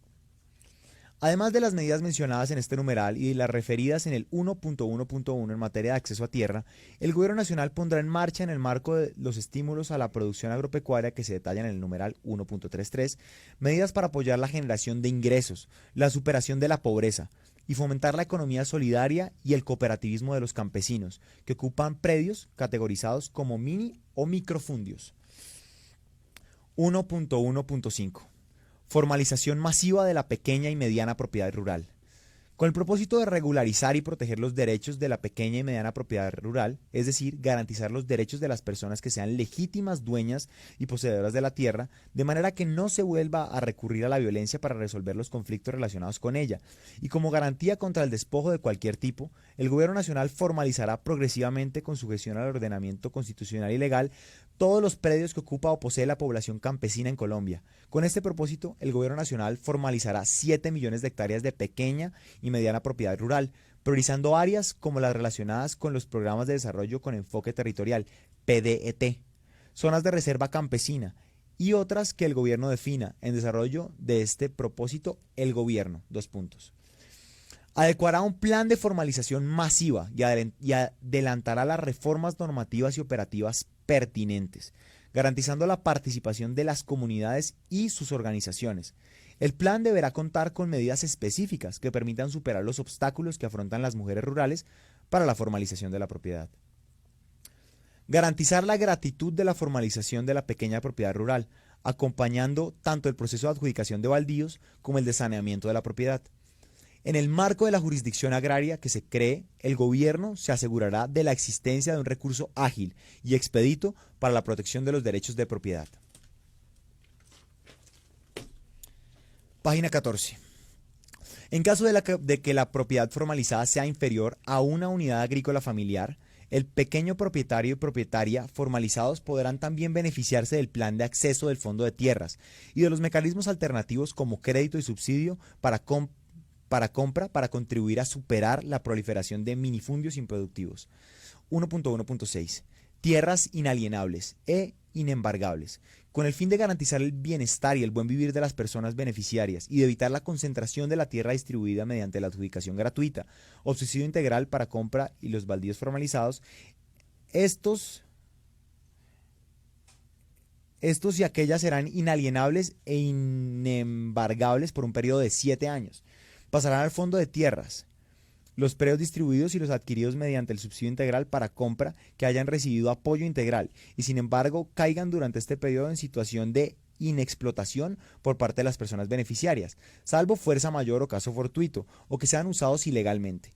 Además de las medidas mencionadas en este numeral y de las referidas en el 1.1.1 en materia de acceso a tierra, el Gobierno Nacional pondrá en marcha en el marco de los estímulos a la producción agropecuaria que se detallan en el numeral 1.33, medidas para apoyar la generación de ingresos, la superación de la pobreza y fomentar la economía solidaria y el cooperativismo de los campesinos, que ocupan predios categorizados como mini o microfundios. 1.1.5. Formalización masiva de la pequeña y mediana propiedad rural. Con el propósito de regularizar y proteger los derechos de la pequeña y mediana propiedad rural, es decir, garantizar los derechos de las personas que sean legítimas dueñas y poseedoras de la tierra, de manera que no se vuelva a recurrir a la violencia para resolver los conflictos relacionados con ella. Y como garantía contra el despojo de cualquier tipo, el Gobierno Nacional formalizará progresivamente con sujeción al ordenamiento constitucional y legal todos los predios que ocupa o posee la población campesina en Colombia. Con este propósito, el Gobierno Nacional formalizará 7 millones de hectáreas de pequeña y mediana propiedad rural, priorizando áreas como las relacionadas con los programas de desarrollo con enfoque territorial, PDET, zonas de reserva campesina y otras que el gobierno defina. En desarrollo de este propósito, el gobierno, adecuará un plan de formalización masiva y adelantará las reformas normativas y operativas pertinentes, garantizando la participación de las comunidades y sus organizaciones. El plan deberá contar con medidas específicas que permitan superar los obstáculos que afrontan las mujeres rurales para la formalización de la propiedad. Garantizar la gratitud de la formalización de la pequeña propiedad rural, acompañando tanto el proceso de adjudicación de baldíos como el de saneamiento de la propiedad. En el marco de la jurisdicción agraria que se cree, el gobierno se asegurará de la existencia de un recurso ágil y expedito para la protección de los derechos de propiedad. Página 14. En caso de que la propiedad formalizada sea inferior a una unidad agrícola familiar, el pequeño propietario y propietaria formalizados podrán también beneficiarse del plan de acceso del Fondo de Tierras y de los mecanismos alternativos como crédito y subsidio para compra para contribuir a superar la proliferación de minifundios improductivos. 1.1.6. Tierras inalienables e inembargables. Con el fin de garantizar el bienestar y el buen vivir de las personas beneficiarias y de evitar la concentración de la tierra distribuida mediante la adjudicación gratuita o subsidio integral para compra y los baldíos formalizados, estos y aquellas serán inalienables e inembargables por un periodo de 7 años. Pasarán al Fondo de Tierras los predios distribuidos y los adquiridos mediante el subsidio integral para compra que hayan recibido apoyo integral y sin embargo caigan durante este periodo en situación de inexplotación por parte de las personas beneficiarias, salvo fuerza mayor o caso fortuito, o que sean usados ilegalmente.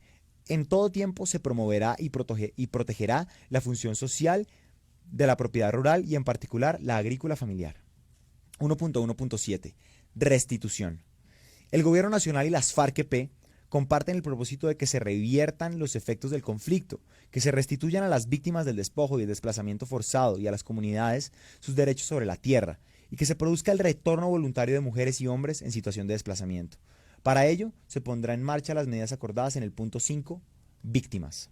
En todo tiempo se promoverá y protegerá la función social de la propiedad rural y en particular la agrícola familiar. 1.1.7. Restitución. El Gobierno Nacional y las FARC-EP comparten el propósito de que se reviertan los efectos del conflicto, que se restituyan a las víctimas del despojo y el desplazamiento forzado y a las comunidades sus derechos sobre la tierra, y que se produzca el retorno voluntario de mujeres y hombres en situación de desplazamiento. Para ello, se pondrá en marcha las medidas acordadas en el punto 5, víctimas.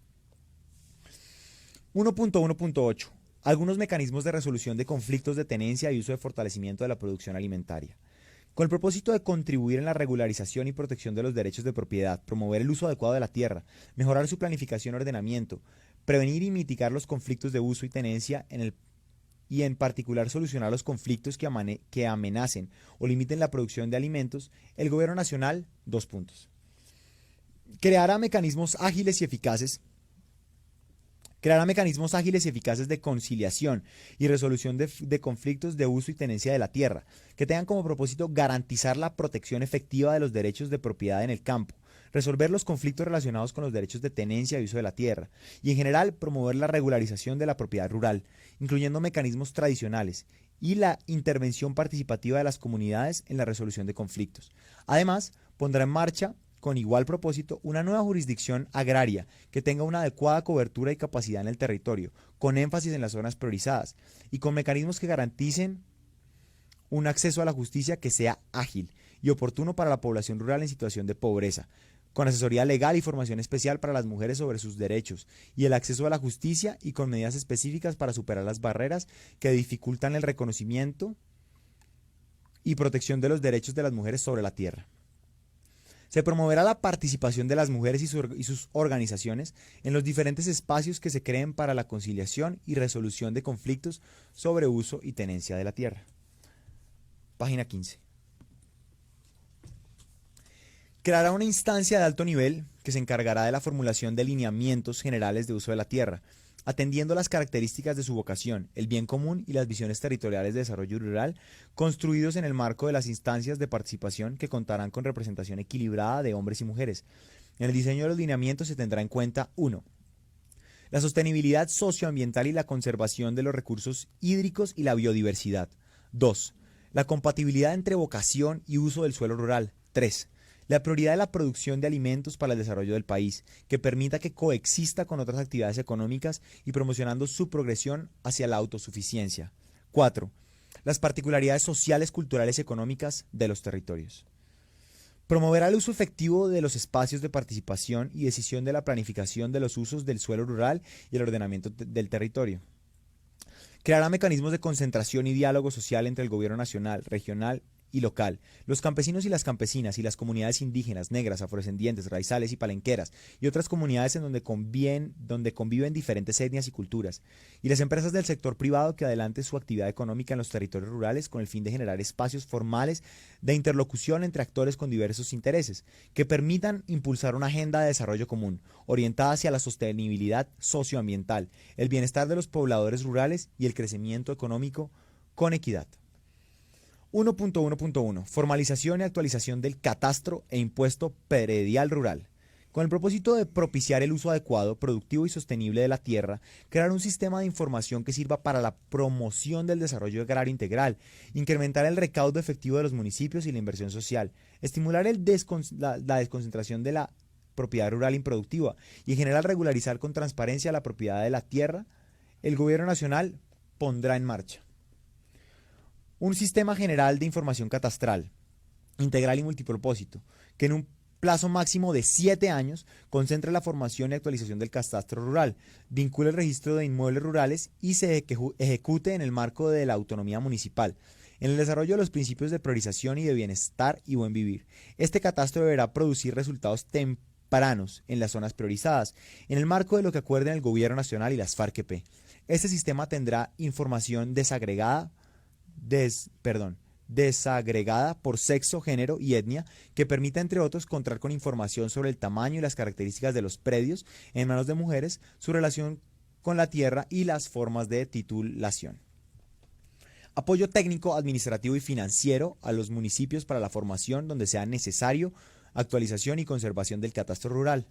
1.1.8. Algunos mecanismos de resolución de conflictos de tenencia y uso de fortalecimiento de la producción alimentaria. Con el propósito de contribuir en la regularización y protección de los derechos de propiedad, promover el uso adecuado de la tierra, mejorar su planificación y ordenamiento, prevenir y mitigar los conflictos de uso y tenencia y en particular solucionar los conflictos que amenacen o limiten la producción de alimentos, el Gobierno Nacional, creará mecanismos ágiles y eficaces Creará mecanismos ágiles y eficaces de conciliación y resolución de conflictos de uso y tenencia de la tierra, que tengan como propósito garantizar la protección efectiva de los derechos de propiedad en el campo, resolver los conflictos relacionados con los derechos de tenencia y uso de la tierra, y en general promover la regularización de la propiedad rural, incluyendo mecanismos tradicionales y la intervención participativa de las comunidades en la resolución de conflictos. Además, pondrá en marcha con igual propósito, una nueva jurisdicción agraria que tenga una adecuada cobertura y capacidad en el territorio, con énfasis en las zonas priorizadas y con mecanismos que garanticen un acceso a la justicia que sea ágil y oportuno para la población rural en situación de pobreza, con asesoría legal y formación especial para las mujeres sobre sus derechos y el acceso a la justicia y con medidas específicas para superar las barreras que dificultan el reconocimiento y protección de los derechos de las mujeres sobre la tierra. Se promoverá la participación de las mujeres y sus organizaciones en los diferentes espacios que se creen para la conciliación y resolución de conflictos sobre uso y tenencia de la tierra. Página 15. Creará una instancia de alto nivel que se encargará de la formulación de lineamientos generales de uso de la tierra, atendiendo las características de su vocación, el bien común y las visiones territoriales de desarrollo rural, construidos en el marco de las instancias de participación que contarán con representación equilibrada de hombres y mujeres. En el diseño de los lineamientos se tendrá en cuenta 1. La sostenibilidad socioambiental y la conservación de los recursos hídricos y la biodiversidad. 2. La compatibilidad entre vocación y uso del suelo rural. 3. La prioridad de la producción de alimentos para el desarrollo del país, que permita que coexista con otras actividades económicas y promocionando su progresión hacia la autosuficiencia. 4. Las particularidades sociales, culturales y económicas de los territorios. Promoverá el uso efectivo de los espacios de participación y decisión de la planificación de los usos del suelo rural y el ordenamiento del territorio. Creará mecanismos de concentración y diálogo social entre el gobierno nacional, regional y local, los campesinos y las campesinas y las comunidades indígenas, negras, afrodescendientes, raizales y palenqueras y otras comunidades en donde conviven diferentes etnias y culturas, y las empresas del sector privado que adelanten su actividad económica en los territorios rurales con el fin de generar espacios formales de interlocución entre actores con diversos intereses, que permitan impulsar una agenda de desarrollo común, orientada hacia la sostenibilidad socioambiental, el bienestar de los pobladores rurales y el crecimiento económico con equidad. 1.1.1 Formalización y actualización del catastro e impuesto predial rural. Con el propósito de propiciar el uso adecuado, productivo y sostenible de la tierra, crear un sistema de información que sirva para la promoción del desarrollo agrario integral, incrementar el recaudo efectivo de los municipios y la inversión social, estimular la desconcentración de la propiedad rural improductiva y en general regularizar con transparencia la propiedad de la tierra, el gobierno nacional pondrá en marcha un sistema general de información catastral, integral y multipropósito, que en un plazo máximo de 7 años concentre la formación y actualización del catastro rural, vincule el registro de inmuebles rurales y se ejecute en el marco de la autonomía municipal, en el desarrollo de los principios de priorización y de bienestar y buen vivir. Este catastro deberá producir resultados tempranos en las zonas priorizadas, en el marco de lo que acuerden el Gobierno Nacional y las FARC-EP. Este sistema tendrá información desagregada por sexo, género y etnia, que permita, entre otros, contar con información sobre el tamaño y las características de los predios en manos de mujeres, su relación con la tierra y las formas de titulación. Apoyo técnico, administrativo y financiero a los municipios para la formación donde sea necesario, actualización y conservación del catastro rural.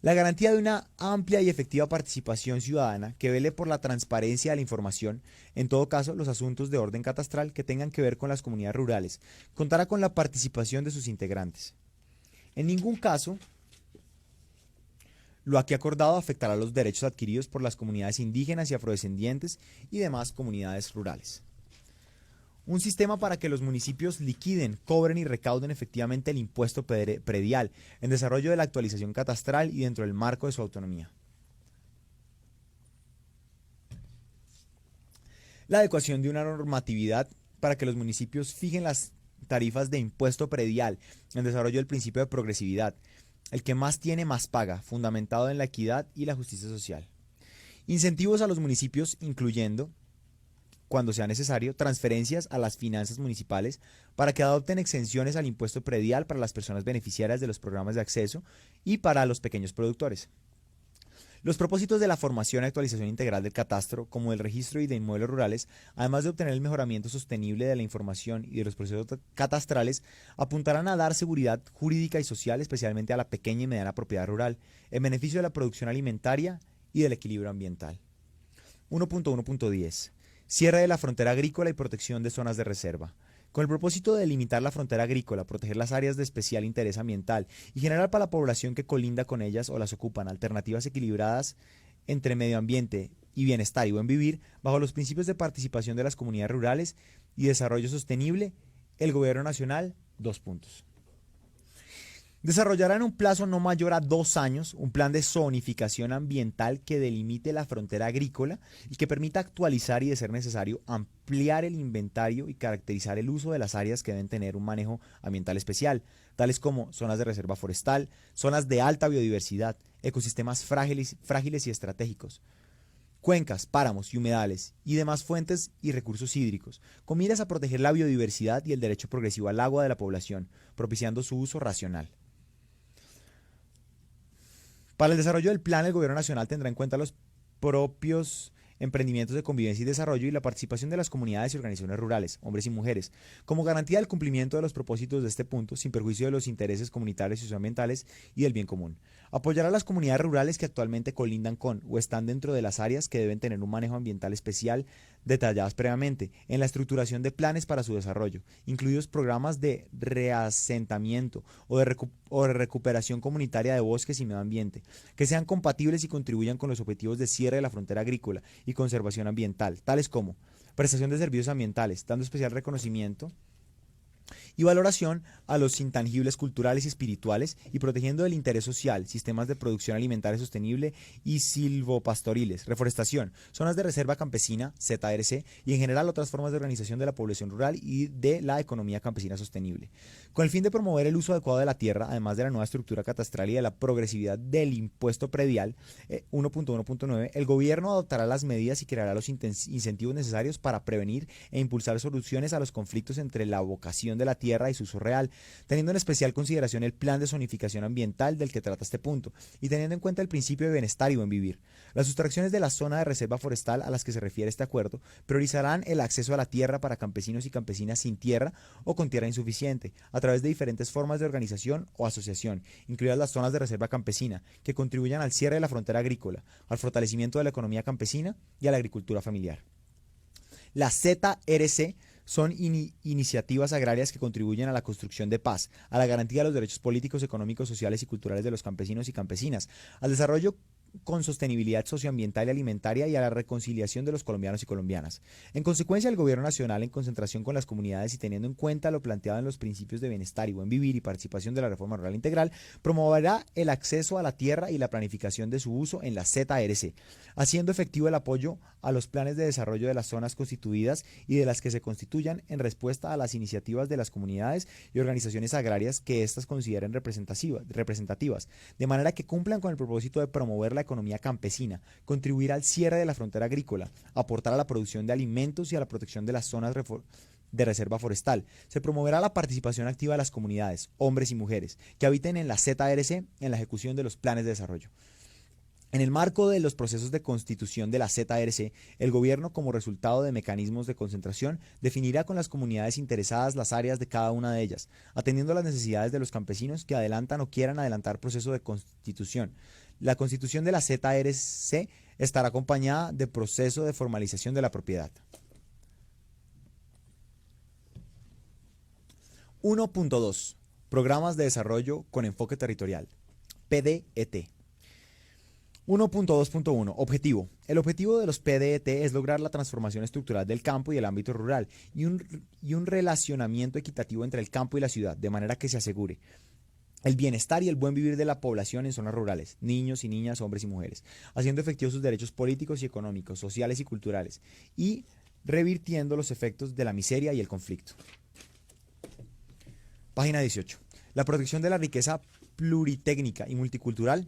La garantía de una amplia y efectiva participación ciudadana que vele por la transparencia de la información, en todo caso los asuntos de orden catastral que tengan que ver con las comunidades rurales, contará con la participación de sus integrantes. En ningún caso, lo aquí acordado afectará los derechos adquiridos por las comunidades indígenas y afrodescendientes y demás comunidades rurales. Un sistema para que los municipios liquiden, cobren y recauden efectivamente el impuesto predial en desarrollo de la actualización catastral y dentro del marco de su autonomía. La adecuación de una normatividad para que los municipios fijen las tarifas de impuesto predial en desarrollo del principio de progresividad, el que más tiene más paga, fundamentado en la equidad y la justicia social. Incentivos a los municipios incluyendo, cuando sea necesario, transferencias a las finanzas municipales para que adopten exenciones al impuesto predial para las personas beneficiarias de los programas de acceso y para los pequeños productores. Los propósitos de la formación y actualización integral del catastro, como el registro y de inmuebles rurales, además de obtener el mejoramiento sostenible de la información y de los procesos catastrales, apuntarán a dar seguridad jurídica y social, especialmente a la pequeña y mediana propiedad rural, en beneficio de la producción alimentaria y del equilibrio ambiental. 1.1.10. Cierre de la frontera agrícola y protección de zonas de reserva. Con el propósito de delimitar la frontera agrícola, proteger las áreas de especial interés ambiental y generar para la población que colinda con ellas o las ocupan alternativas equilibradas entre medio ambiente y bienestar y buen vivir, bajo los principios de participación de las comunidades rurales y desarrollo sostenible, el Gobierno Nacional, 2 puntos. Desarrollará en un plazo no mayor a 2 años un plan de zonificación ambiental que delimite la frontera agrícola y que permita actualizar y, de ser necesario, ampliar el inventario y caracterizar el uso de las áreas que deben tener un manejo ambiental especial, tales como zonas de reserva forestal, zonas de alta biodiversidad, ecosistemas frágiles y estratégicos, cuencas, páramos y humedales y demás fuentes y recursos hídricos, con miras a proteger la biodiversidad y el derecho progresivo al agua de la población, propiciando su uso racional. Para el desarrollo del plan, el Gobierno Nacional tendrá en cuenta los propios emprendimientos de convivencia y desarrollo y la participación de las comunidades y organizaciones rurales, hombres y mujeres, como garantía del cumplimiento de los propósitos de este punto, sin perjuicio de los intereses comunitarios y socioambientales y del bien común. Apoyar a las comunidades rurales que actualmente colindan con o están dentro de las áreas que deben tener un manejo ambiental especial detalladas previamente en la estructuración de planes para su desarrollo, incluidos programas de reasentamiento o de recuperación comunitaria de bosques y medio ambiente, que sean compatibles y contribuyan con los objetivos de cierre de la frontera agrícola y conservación ambiental, tales como prestación de servicios ambientales, dando especial reconocimiento y valoración a los intangibles culturales y espirituales y protegiendo el interés social, sistemas de producción alimentaria sostenible y silvopastoriles, reforestación, zonas de reserva campesina, ZRC, y en general otras formas de organización de la población rural y de la economía campesina sostenible. Con el fin de promover el uso adecuado de la tierra, además de la nueva estructura catastral y de la progresividad del impuesto predial, 1.1.9, el gobierno adoptará las medidas y creará los incentivos necesarios para prevenir e impulsar soluciones a los conflictos entre la vocación de la tierra y su uso real, teniendo en especial consideración el plan de zonificación ambiental del que trata este punto, y teniendo en cuenta el principio de bienestar y buen vivir. Las sustracciones de la zona de reserva forestal a las que se refiere este acuerdo priorizarán el acceso a la tierra para campesinos y campesinas sin tierra o con tierra insuficiente, a través de diferentes formas de organización o asociación, incluidas las zonas de reserva campesina, que contribuyan al cierre de la frontera agrícola, al fortalecimiento de la economía campesina y a la agricultura familiar. La ZRC son iniciativas agrarias que contribuyen a la construcción de paz, a la garantía de los derechos políticos, económicos, sociales y culturales de los campesinos y campesinas, al desarrollo con sostenibilidad socioambiental y alimentaria y a la reconciliación de los colombianos y colombianas. En consecuencia, el Gobierno Nacional, en concentración con las comunidades y teniendo en cuenta lo planteado en los principios de bienestar y buen vivir y participación de la reforma rural integral, promoverá el acceso a la tierra y la planificación de su uso en la ZRC, haciendo efectivo el apoyo a los planes de desarrollo de las zonas constituidas y de las que se constituyan en respuesta a las iniciativas de las comunidades y organizaciones agrarias que éstas consideren representativas, de manera que cumplan con el propósito de promover la economía campesina, contribuir al cierre de la frontera agrícola, aportar a la producción de alimentos y a la protección de las zonas de reserva forestal. Se promoverá la participación activa de las comunidades, hombres y mujeres, que habiten en la ZRC en la ejecución de los planes de desarrollo. En el marco de los procesos de constitución de la ZRC, el gobierno, como resultado de mecanismos de concentración, definirá con las comunidades interesadas las áreas de cada una de ellas, atendiendo a las necesidades de los campesinos que adelantan o quieran adelantar proceso de constitución. La constitución de la ZRC estará acompañada de proceso de formalización de la propiedad. 1.2. Programas de desarrollo con enfoque territorial. PDET. 1.2.1. Objetivo. El objetivo de los PDET es lograr la transformación estructural del campo y el ámbito rural y un relacionamiento equitativo entre el campo y la ciudad, de manera que se asegure el bienestar y el buen vivir de la población en zonas rurales, niños y niñas, hombres y mujeres, haciendo efectivos sus derechos políticos y económicos, sociales y culturales, y revirtiendo los efectos de la miseria y el conflicto. Página 18. La protección de la riqueza pluritécnica y multicultural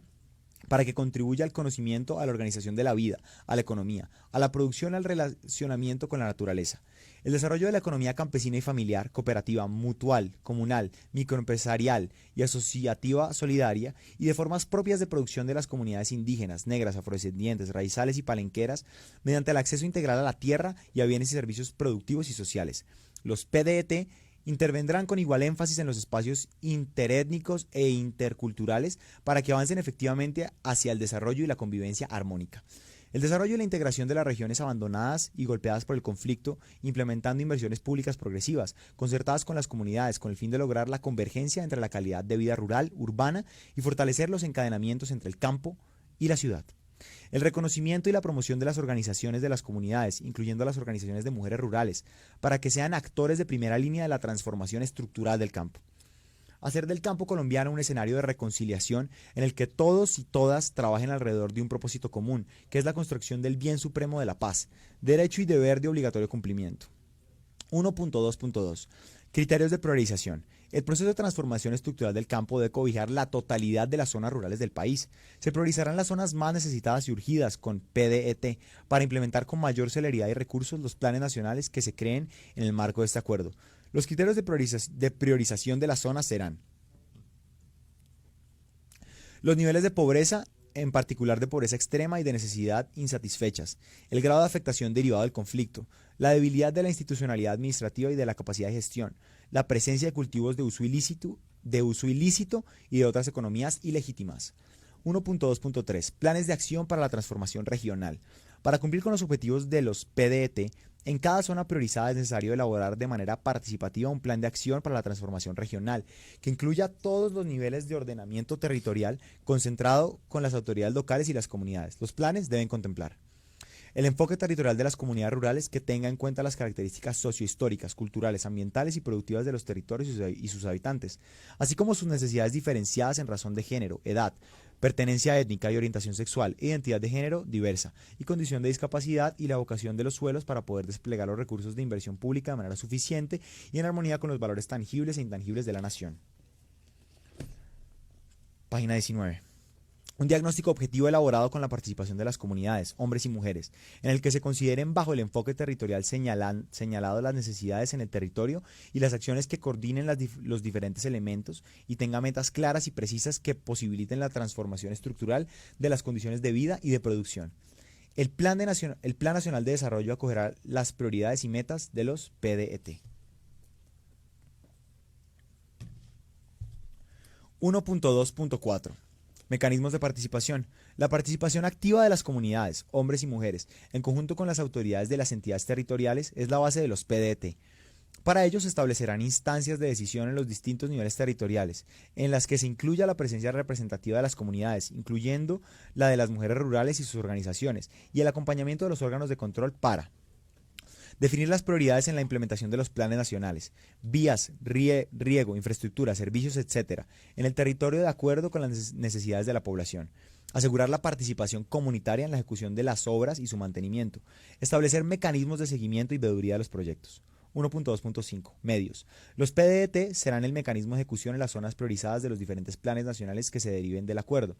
para que contribuya al conocimiento, a la organización de la vida, a la economía, a la producción, al relacionamiento con la naturaleza. El desarrollo de la economía campesina y familiar, cooperativa, mutual, comunal, microempresarial y asociativa solidaria y de formas propias de producción de las comunidades indígenas, negras, afrodescendientes, raizales y palenqueras, mediante el acceso integral a la tierra y a bienes y servicios productivos y sociales. Los PDET intervendrán con igual énfasis en los espacios interétnicos e interculturales para que avancen efectivamente hacia el desarrollo y la convivencia armónica. El desarrollo y la integración de las regiones abandonadas y golpeadas por el conflicto, implementando inversiones públicas progresivas, concertadas con las comunidades, con el fin de lograr la convergencia entre la calidad de vida rural, urbana y fortalecer los encadenamientos entre el campo y la ciudad. El reconocimiento y la promoción de las organizaciones de las comunidades, incluyendo las organizaciones de mujeres rurales, para que sean actores de primera línea de la transformación estructural del campo. Hacer del campo colombiano un escenario de reconciliación en el que todos y todas trabajen alrededor de un propósito común, que es la construcción del bien supremo de la paz, derecho y deber de obligatorio cumplimiento. 1.2.2. Criterios de priorización. El proceso de transformación estructural del campo debe cobijar la totalidad de las zonas rurales del país. Se priorizarán las zonas más necesitadas y urgidas con PDET para implementar con mayor celeridad y recursos los planes nacionales que se creen en el marco de este acuerdo. Los criterios de priorización de las zonas serán los niveles de pobreza, en particular de pobreza extrema y de necesidad insatisfechas, el grado de afectación derivado del conflicto, la debilidad de la institucionalidad administrativa y de la capacidad de gestión, la presencia de cultivos de uso ilícito y de otras economías ilegítimas. 1.2.3. Planes de acción para la transformación regional. Para cumplir con los objetivos de los PDET, en cada zona priorizada es necesario elaborar de manera participativa un plan de acción para la transformación regional, que incluya todos los niveles de ordenamiento territorial concentrado con las autoridades locales y las comunidades. Los planes deben contemplar el enfoque territorial de las comunidades rurales que tenga en cuenta las características sociohistóricas, culturales, ambientales y productivas de los territorios y sus habitantes, así como sus necesidades diferenciadas en razón de género, edad, pertenencia étnica y orientación sexual, identidad de género diversa y condición de discapacidad y la vocación de los suelos para poder desplegar los recursos de inversión pública de manera suficiente y en armonía con los valores tangibles e intangibles de la nación. Página 19. Un diagnóstico objetivo elaborado con la participación de las comunidades, hombres y mujeres, en el que se consideren bajo el enfoque territorial señalado las necesidades en el territorio y las acciones que coordinen los diferentes elementos y tenga metas claras y precisas que posibiliten la transformación estructural de las condiciones de vida y de producción. El Plan Nacional de Desarrollo acogerá las prioridades y metas de los PDET. 1.2.4. Mecanismos de participación. La participación activa de las comunidades, hombres y mujeres, en conjunto con las autoridades de las entidades territoriales, es la base de los PDET. Para ello se establecerán instancias de decisión en los distintos niveles territoriales, en las que se incluya la presencia representativa de las comunidades, incluyendo la de las mujeres rurales y sus organizaciones, y el acompañamiento de los órganos de control para definir las prioridades en la implementación de los planes nacionales, vías, riego, infraestructura, servicios, etc., en el territorio de acuerdo con las necesidades de la población. Asegurar la participación comunitaria en la ejecución de las obras y su mantenimiento. Establecer mecanismos de seguimiento y veeduría de los proyectos. 1.2.5. Medios. Los PDET serán el mecanismo de ejecución en las zonas priorizadas de los diferentes planes nacionales que se deriven del acuerdo.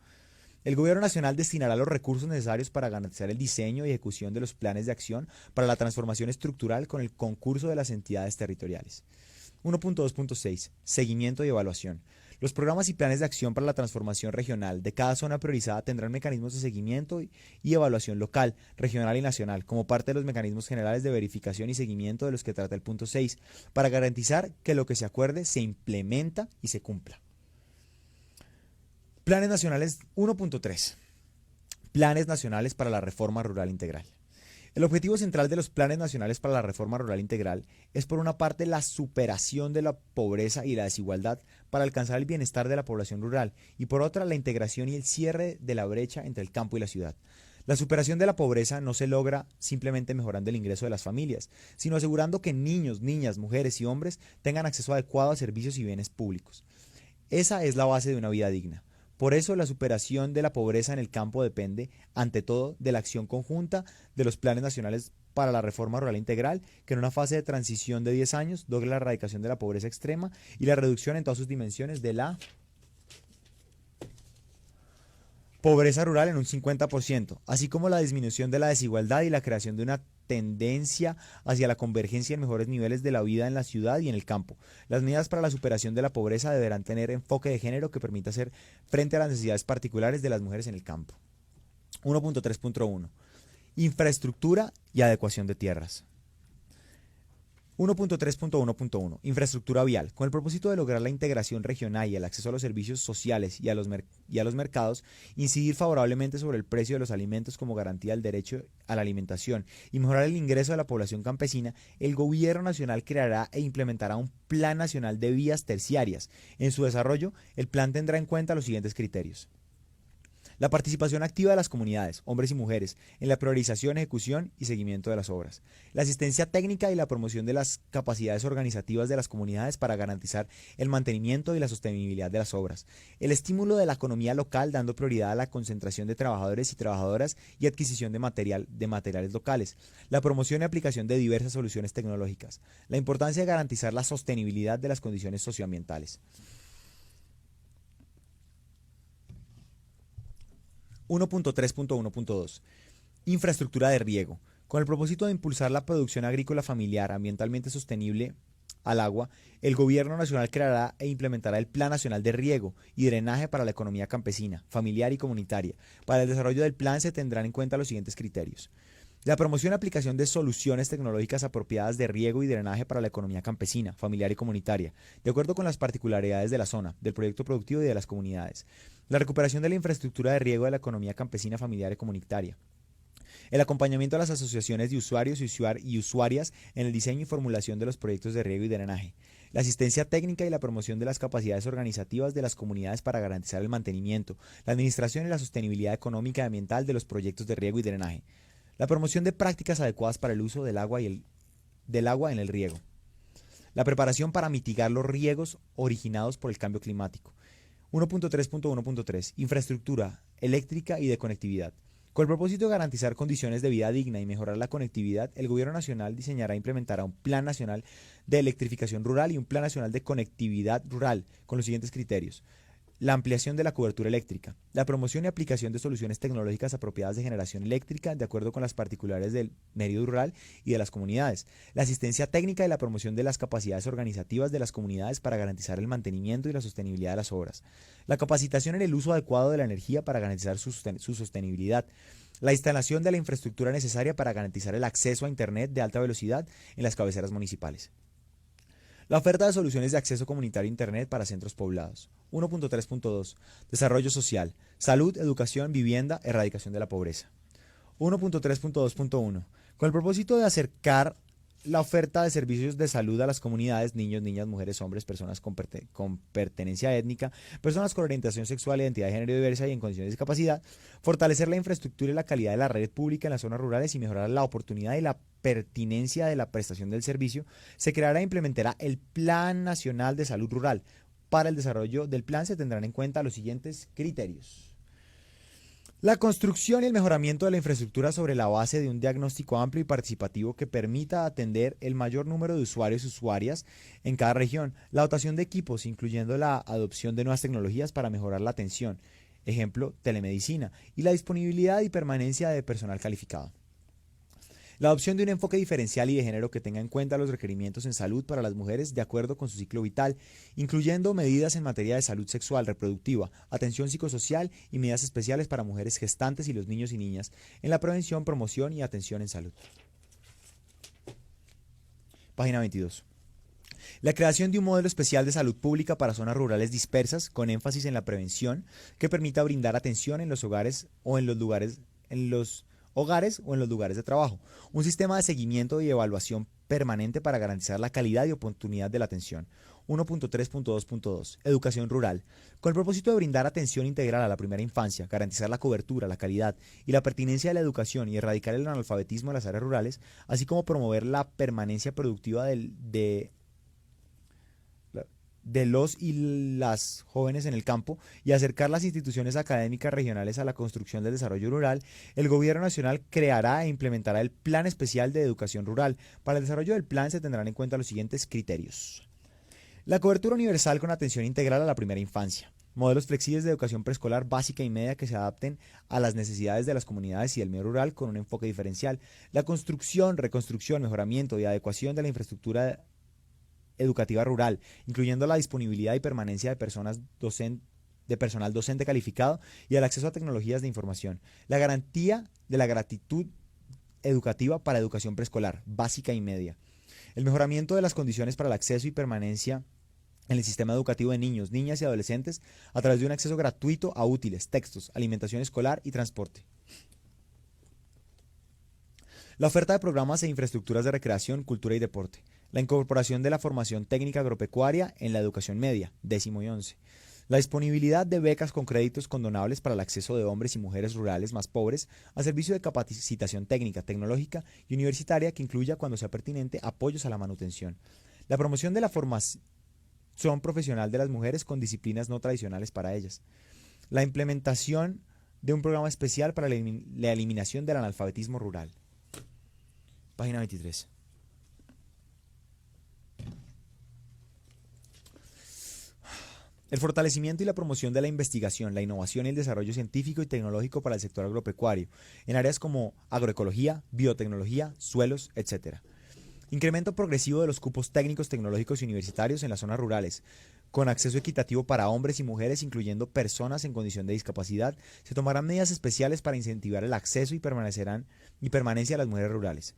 El Gobierno Nacional destinará los recursos necesarios para garantizar el diseño y ejecución de los planes de acción para la transformación estructural con el concurso de las entidades territoriales. 1.2.6. Seguimiento y evaluación. Los programas y planes de acción para la transformación regional de cada zona priorizada tendrán mecanismos de seguimiento y evaluación local, regional y nacional, como parte de los mecanismos generales de verificación y seguimiento de los que trata el punto 6, para garantizar que lo que se acuerde se implementa y se cumpla. Planes Nacionales 1.3. Planes Nacionales para la Reforma Rural Integral. El objetivo central de los Planes Nacionales para la Reforma Rural Integral es, por una parte, la superación de la pobreza y la desigualdad para alcanzar el bienestar de la población rural y, por otra, la integración y el cierre de la brecha entre el campo y la ciudad. La superación de la pobreza no se logra simplemente mejorando el ingreso de las familias, sino asegurando que niños, niñas, mujeres y hombres tengan acceso adecuado a servicios y bienes públicos. Esa es la base de una vida digna. Por eso la superación de la pobreza en el campo depende, ante todo, de la acción conjunta de los planes nacionales para la reforma rural integral, que en una fase de transición de 10 años logre la erradicación de la pobreza extrema y la reducción en todas sus dimensiones de la pobreza rural en un 50%, así como la disminución de la desigualdad y la creación de una tendencia hacia la convergencia en mejores niveles de la vida en la ciudad y en el campo. Las medidas para la superación de la pobreza deberán tener enfoque de género que permita hacer frente a las necesidades particulares de las mujeres en el campo. 1.3.1. Infraestructura y adecuación de tierras. 1.3.1.1. Infraestructura vial. Con el propósito de lograr la integración regional y el acceso a los servicios sociales y a los mercados, incidir favorablemente sobre el precio de los alimentos como garantía del derecho a la alimentación y mejorar el ingreso de la población campesina, el Gobierno Nacional creará e implementará un Plan Nacional de Vías Terciarias. En su desarrollo, el plan tendrá en cuenta los siguientes criterios: la participación activa de las comunidades, hombres y mujeres, en la priorización, ejecución y seguimiento de las obras. La asistencia técnica y la promoción de las capacidades organizativas de las comunidades para garantizar el mantenimiento y la sostenibilidad de las obras. El estímulo de la economía local dando prioridad a la concentración de trabajadores y trabajadoras y adquisición de materiales locales. La promoción y aplicación de diversas soluciones tecnológicas. La importancia de garantizar la sostenibilidad de las condiciones socioambientales. 1.3.1.2. Infraestructura de riego. Con el propósito de impulsar la producción agrícola familiar ambientalmente sostenible al agua, el Gobierno Nacional creará e implementará el Plan Nacional de Riego y Drenaje para la economía campesina, familiar y comunitaria. Para el desarrollo del plan se tendrán en cuenta los siguientes criterios: la promoción y aplicación de soluciones tecnológicas apropiadas de riego y drenaje para la economía campesina, familiar y comunitaria, de acuerdo con las particularidades de la zona, del proyecto productivo y de las comunidades. La recuperación de la infraestructura de riego de la economía campesina, familiar y comunitaria. El acompañamiento a las asociaciones de usuarios y usuarias en el diseño y formulación de los proyectos de riego y drenaje. La asistencia técnica y la promoción de las capacidades organizativas de las comunidades para garantizar el mantenimiento, la administración y la sostenibilidad económica y ambiental de los proyectos de riego y drenaje. La promoción de prácticas adecuadas para el uso del agua en el riego. La preparación para mitigar los riesgos originados por el cambio climático. 1.3.1.3. Infraestructura eléctrica y de conectividad. Con el propósito de garantizar condiciones de vida digna y mejorar la conectividad, el Gobierno Nacional diseñará e implementará un Plan Nacional de Electrificación Rural y un Plan Nacional de Conectividad Rural con los siguientes criterios: la ampliación de la cobertura eléctrica, la promoción y aplicación de soluciones tecnológicas apropiadas de generación eléctrica de acuerdo con las particularidades del medio rural y de las comunidades, la asistencia técnica y la promoción de las capacidades organizativas de las comunidades para garantizar el mantenimiento y la sostenibilidad de las obras, la capacitación en el uso adecuado de la energía para garantizar su sostenibilidad, la instalación de la infraestructura necesaria para garantizar el acceso a Internet de alta velocidad en las cabeceras municipales. La oferta de soluciones de acceso comunitario a Internet para centros poblados. 1.3.2. Desarrollo social. Salud, educación, vivienda, erradicación de la pobreza. 1.3.2.1. Con el propósito de acercar la oferta de servicios de salud a las comunidades, niños, niñas, mujeres, hombres, personas con pertenencia étnica, personas con orientación sexual, identidad de género diversa y en condiciones de discapacidad, fortalecer la infraestructura y la calidad de la red pública en las zonas rurales y mejorar la oportunidad y la pertinencia de la prestación del servicio, se creará e implementará el Plan Nacional de Salud Rural. Para el desarrollo del plan se tendrán en cuenta los siguientes criterios: la construcción y el mejoramiento de la infraestructura sobre la base de un diagnóstico amplio y participativo que permita atender el mayor número de usuarios y usuarias en cada región. La dotación de equipos, incluyendo la adopción de nuevas tecnologías para mejorar la atención, ejemplo, telemedicina, y la disponibilidad y permanencia de personal calificado. La adopción de un enfoque diferencial y de género que tenga en cuenta los requerimientos en salud para las mujeres de acuerdo con su ciclo vital, incluyendo medidas en materia de salud sexual, reproductiva, atención psicosocial y medidas especiales para mujeres gestantes y los niños y niñas en la prevención, promoción y atención en salud. Página 22. La creación de un modelo especial de salud pública para zonas rurales dispersas con énfasis en la prevención que permita brindar atención en los hogares o en los lugares de trabajo. Un sistema de seguimiento y evaluación permanente para garantizar la calidad y oportunidad de la atención. 1.3.2.2. Educación rural. Con el propósito de brindar atención integral a la primera infancia, garantizar la cobertura, la calidad y la pertinencia de la educación y erradicar el analfabetismo en las áreas rurales, así como promover la permanencia productiva de los y las jóvenes en el campo y acercar las instituciones académicas regionales a la construcción del desarrollo rural, el Gobierno Nacional creará e implementará el Plan Especial de Educación Rural. Para el desarrollo del plan se tendrán en cuenta los siguientes criterios: la cobertura universal con atención integral a la primera infancia, modelos flexibles de educación preescolar básica y media que se adapten a las necesidades de las comunidades y del medio rural con un enfoque diferencial, la construcción, reconstrucción, mejoramiento y adecuación de la infraestructura educativa rural, incluyendo la disponibilidad y permanencia de personal docente calificado y el acceso a tecnologías de información, la garantía de la gratitud educativa para educación preescolar, básica y media, el mejoramiento de las condiciones para el acceso y permanencia en el sistema educativo de niños, niñas y adolescentes a través de un acceso gratuito a útiles, textos, alimentación escolar y transporte. La oferta de programas e infraestructuras de recreación, cultura y deporte. La incorporación de la formación técnica agropecuaria en la educación media, 10º y 11. La disponibilidad de becas con créditos condonables para el acceso de hombres y mujeres rurales más pobres a servicio de capacitación técnica, tecnológica y universitaria que incluya, cuando sea pertinente, apoyos a la manutención. La promoción de la formación profesional de las mujeres con disciplinas no tradicionales para ellas. La implementación de un programa especial para la eliminación del analfabetismo rural. Página 23. El fortalecimiento y la promoción de la investigación, la innovación y el desarrollo científico y tecnológico para el sector agropecuario, en áreas como agroecología, biotecnología, suelos, etc. Incremento progresivo de los cupos técnicos, tecnológicos y universitarios en las zonas rurales, con acceso equitativo para hombres y mujeres, incluyendo personas en condición de discapacidad. Se tomarán medidas especiales para incentivar el acceso y permanencia de las mujeres rurales.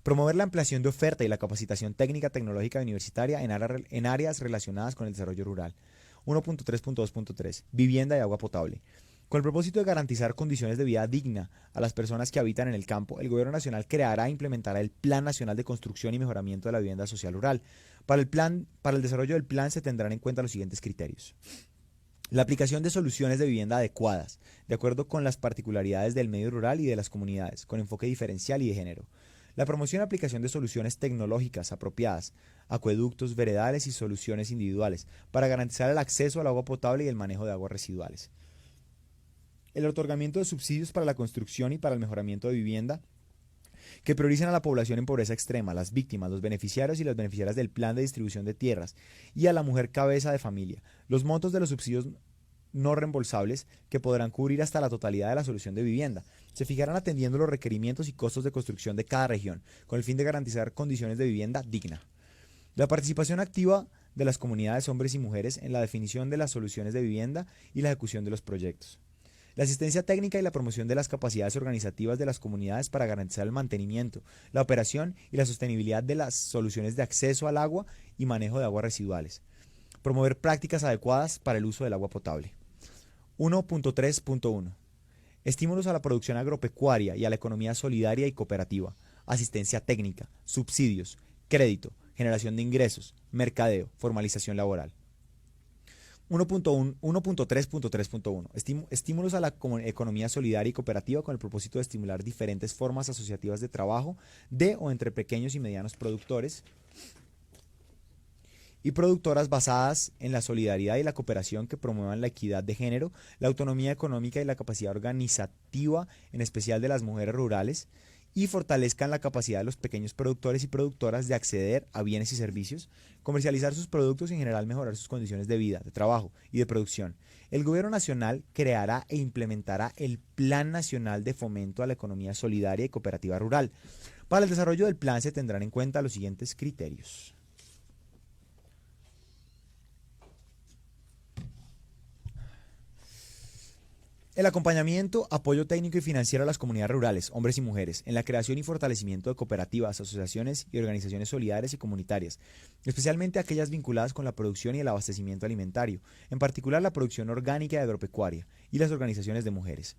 Promover la ampliación de oferta y la capacitación técnica, tecnológica y universitaria en áreas relacionadas con el desarrollo rural. 1.3.2.3. Vivienda y agua potable. Con el propósito de garantizar condiciones de vida digna a las personas que habitan en el campo, el Gobierno Nacional creará e implementará el Plan Nacional de Construcción y Mejoramiento de la Vivienda Social Rural. Para el desarrollo del plan se tendrán en cuenta los siguientes criterios. La aplicación de soluciones de vivienda adecuadas, de acuerdo con las particularidades del medio rural y de las comunidades, con enfoque diferencial y de género. La promoción y aplicación de soluciones tecnológicas apropiadas, acueductos, veredales y soluciones individuales, para garantizar el acceso al agua potable y el manejo de aguas residuales. El otorgamiento de subsidios para la construcción y para el mejoramiento de vivienda, que prioricen a la población en pobreza extrema, las víctimas, los beneficiarios y las beneficiarias del plan de distribución de tierras, y a la mujer cabeza de familia. Los montos de los subsidios no reembolsables, que podrán cubrir hasta la totalidad de la solución de vivienda, se fijarán atendiendo los requerimientos y costos de construcción de cada región, con el fin de garantizar condiciones de vivienda digna. La participación activa de las comunidades, hombres y mujeres, en la definición de las soluciones de vivienda y la ejecución de los proyectos. La asistencia técnica y la promoción de las capacidades organizativas de las comunidades para garantizar el mantenimiento, la operación y la sostenibilidad de las soluciones de acceso al agua y manejo de aguas residuales. Promover prácticas adecuadas para el uso del agua potable. 1.3.1. Estímulos a la producción agropecuaria y a la economía solidaria y cooperativa. Asistencia técnica, subsidios, crédito, generación de ingresos, mercadeo, formalización laboral. 1.3.3.1. Estímulos a la economía solidaria y cooperativa con el propósito de estimular diferentes formas asociativas de trabajo de o entre pequeños y medianos productores y productoras basadas en la solidaridad y la cooperación, que promuevan la equidad de género, la autonomía económica y la capacidad organizativa, en especial de las mujeres rurales, y fortalezcan la capacidad de los pequeños productores y productoras de acceder a bienes y servicios, comercializar sus productos y en general mejorar sus condiciones de vida, de trabajo y de producción. El Gobierno Nacional creará e implementará el Plan Nacional de Fomento a la Economía Solidaria y Cooperativa Rural. Para el desarrollo del plan se tendrán en cuenta los siguientes criterios. El acompañamiento, apoyo técnico y financiero a las comunidades rurales, hombres y mujeres, en la creación y fortalecimiento de cooperativas, asociaciones y organizaciones solidarias y comunitarias, especialmente aquellas vinculadas con la producción y el abastecimiento alimentario, en particular la producción orgánica y agropecuaria, y las organizaciones de mujeres.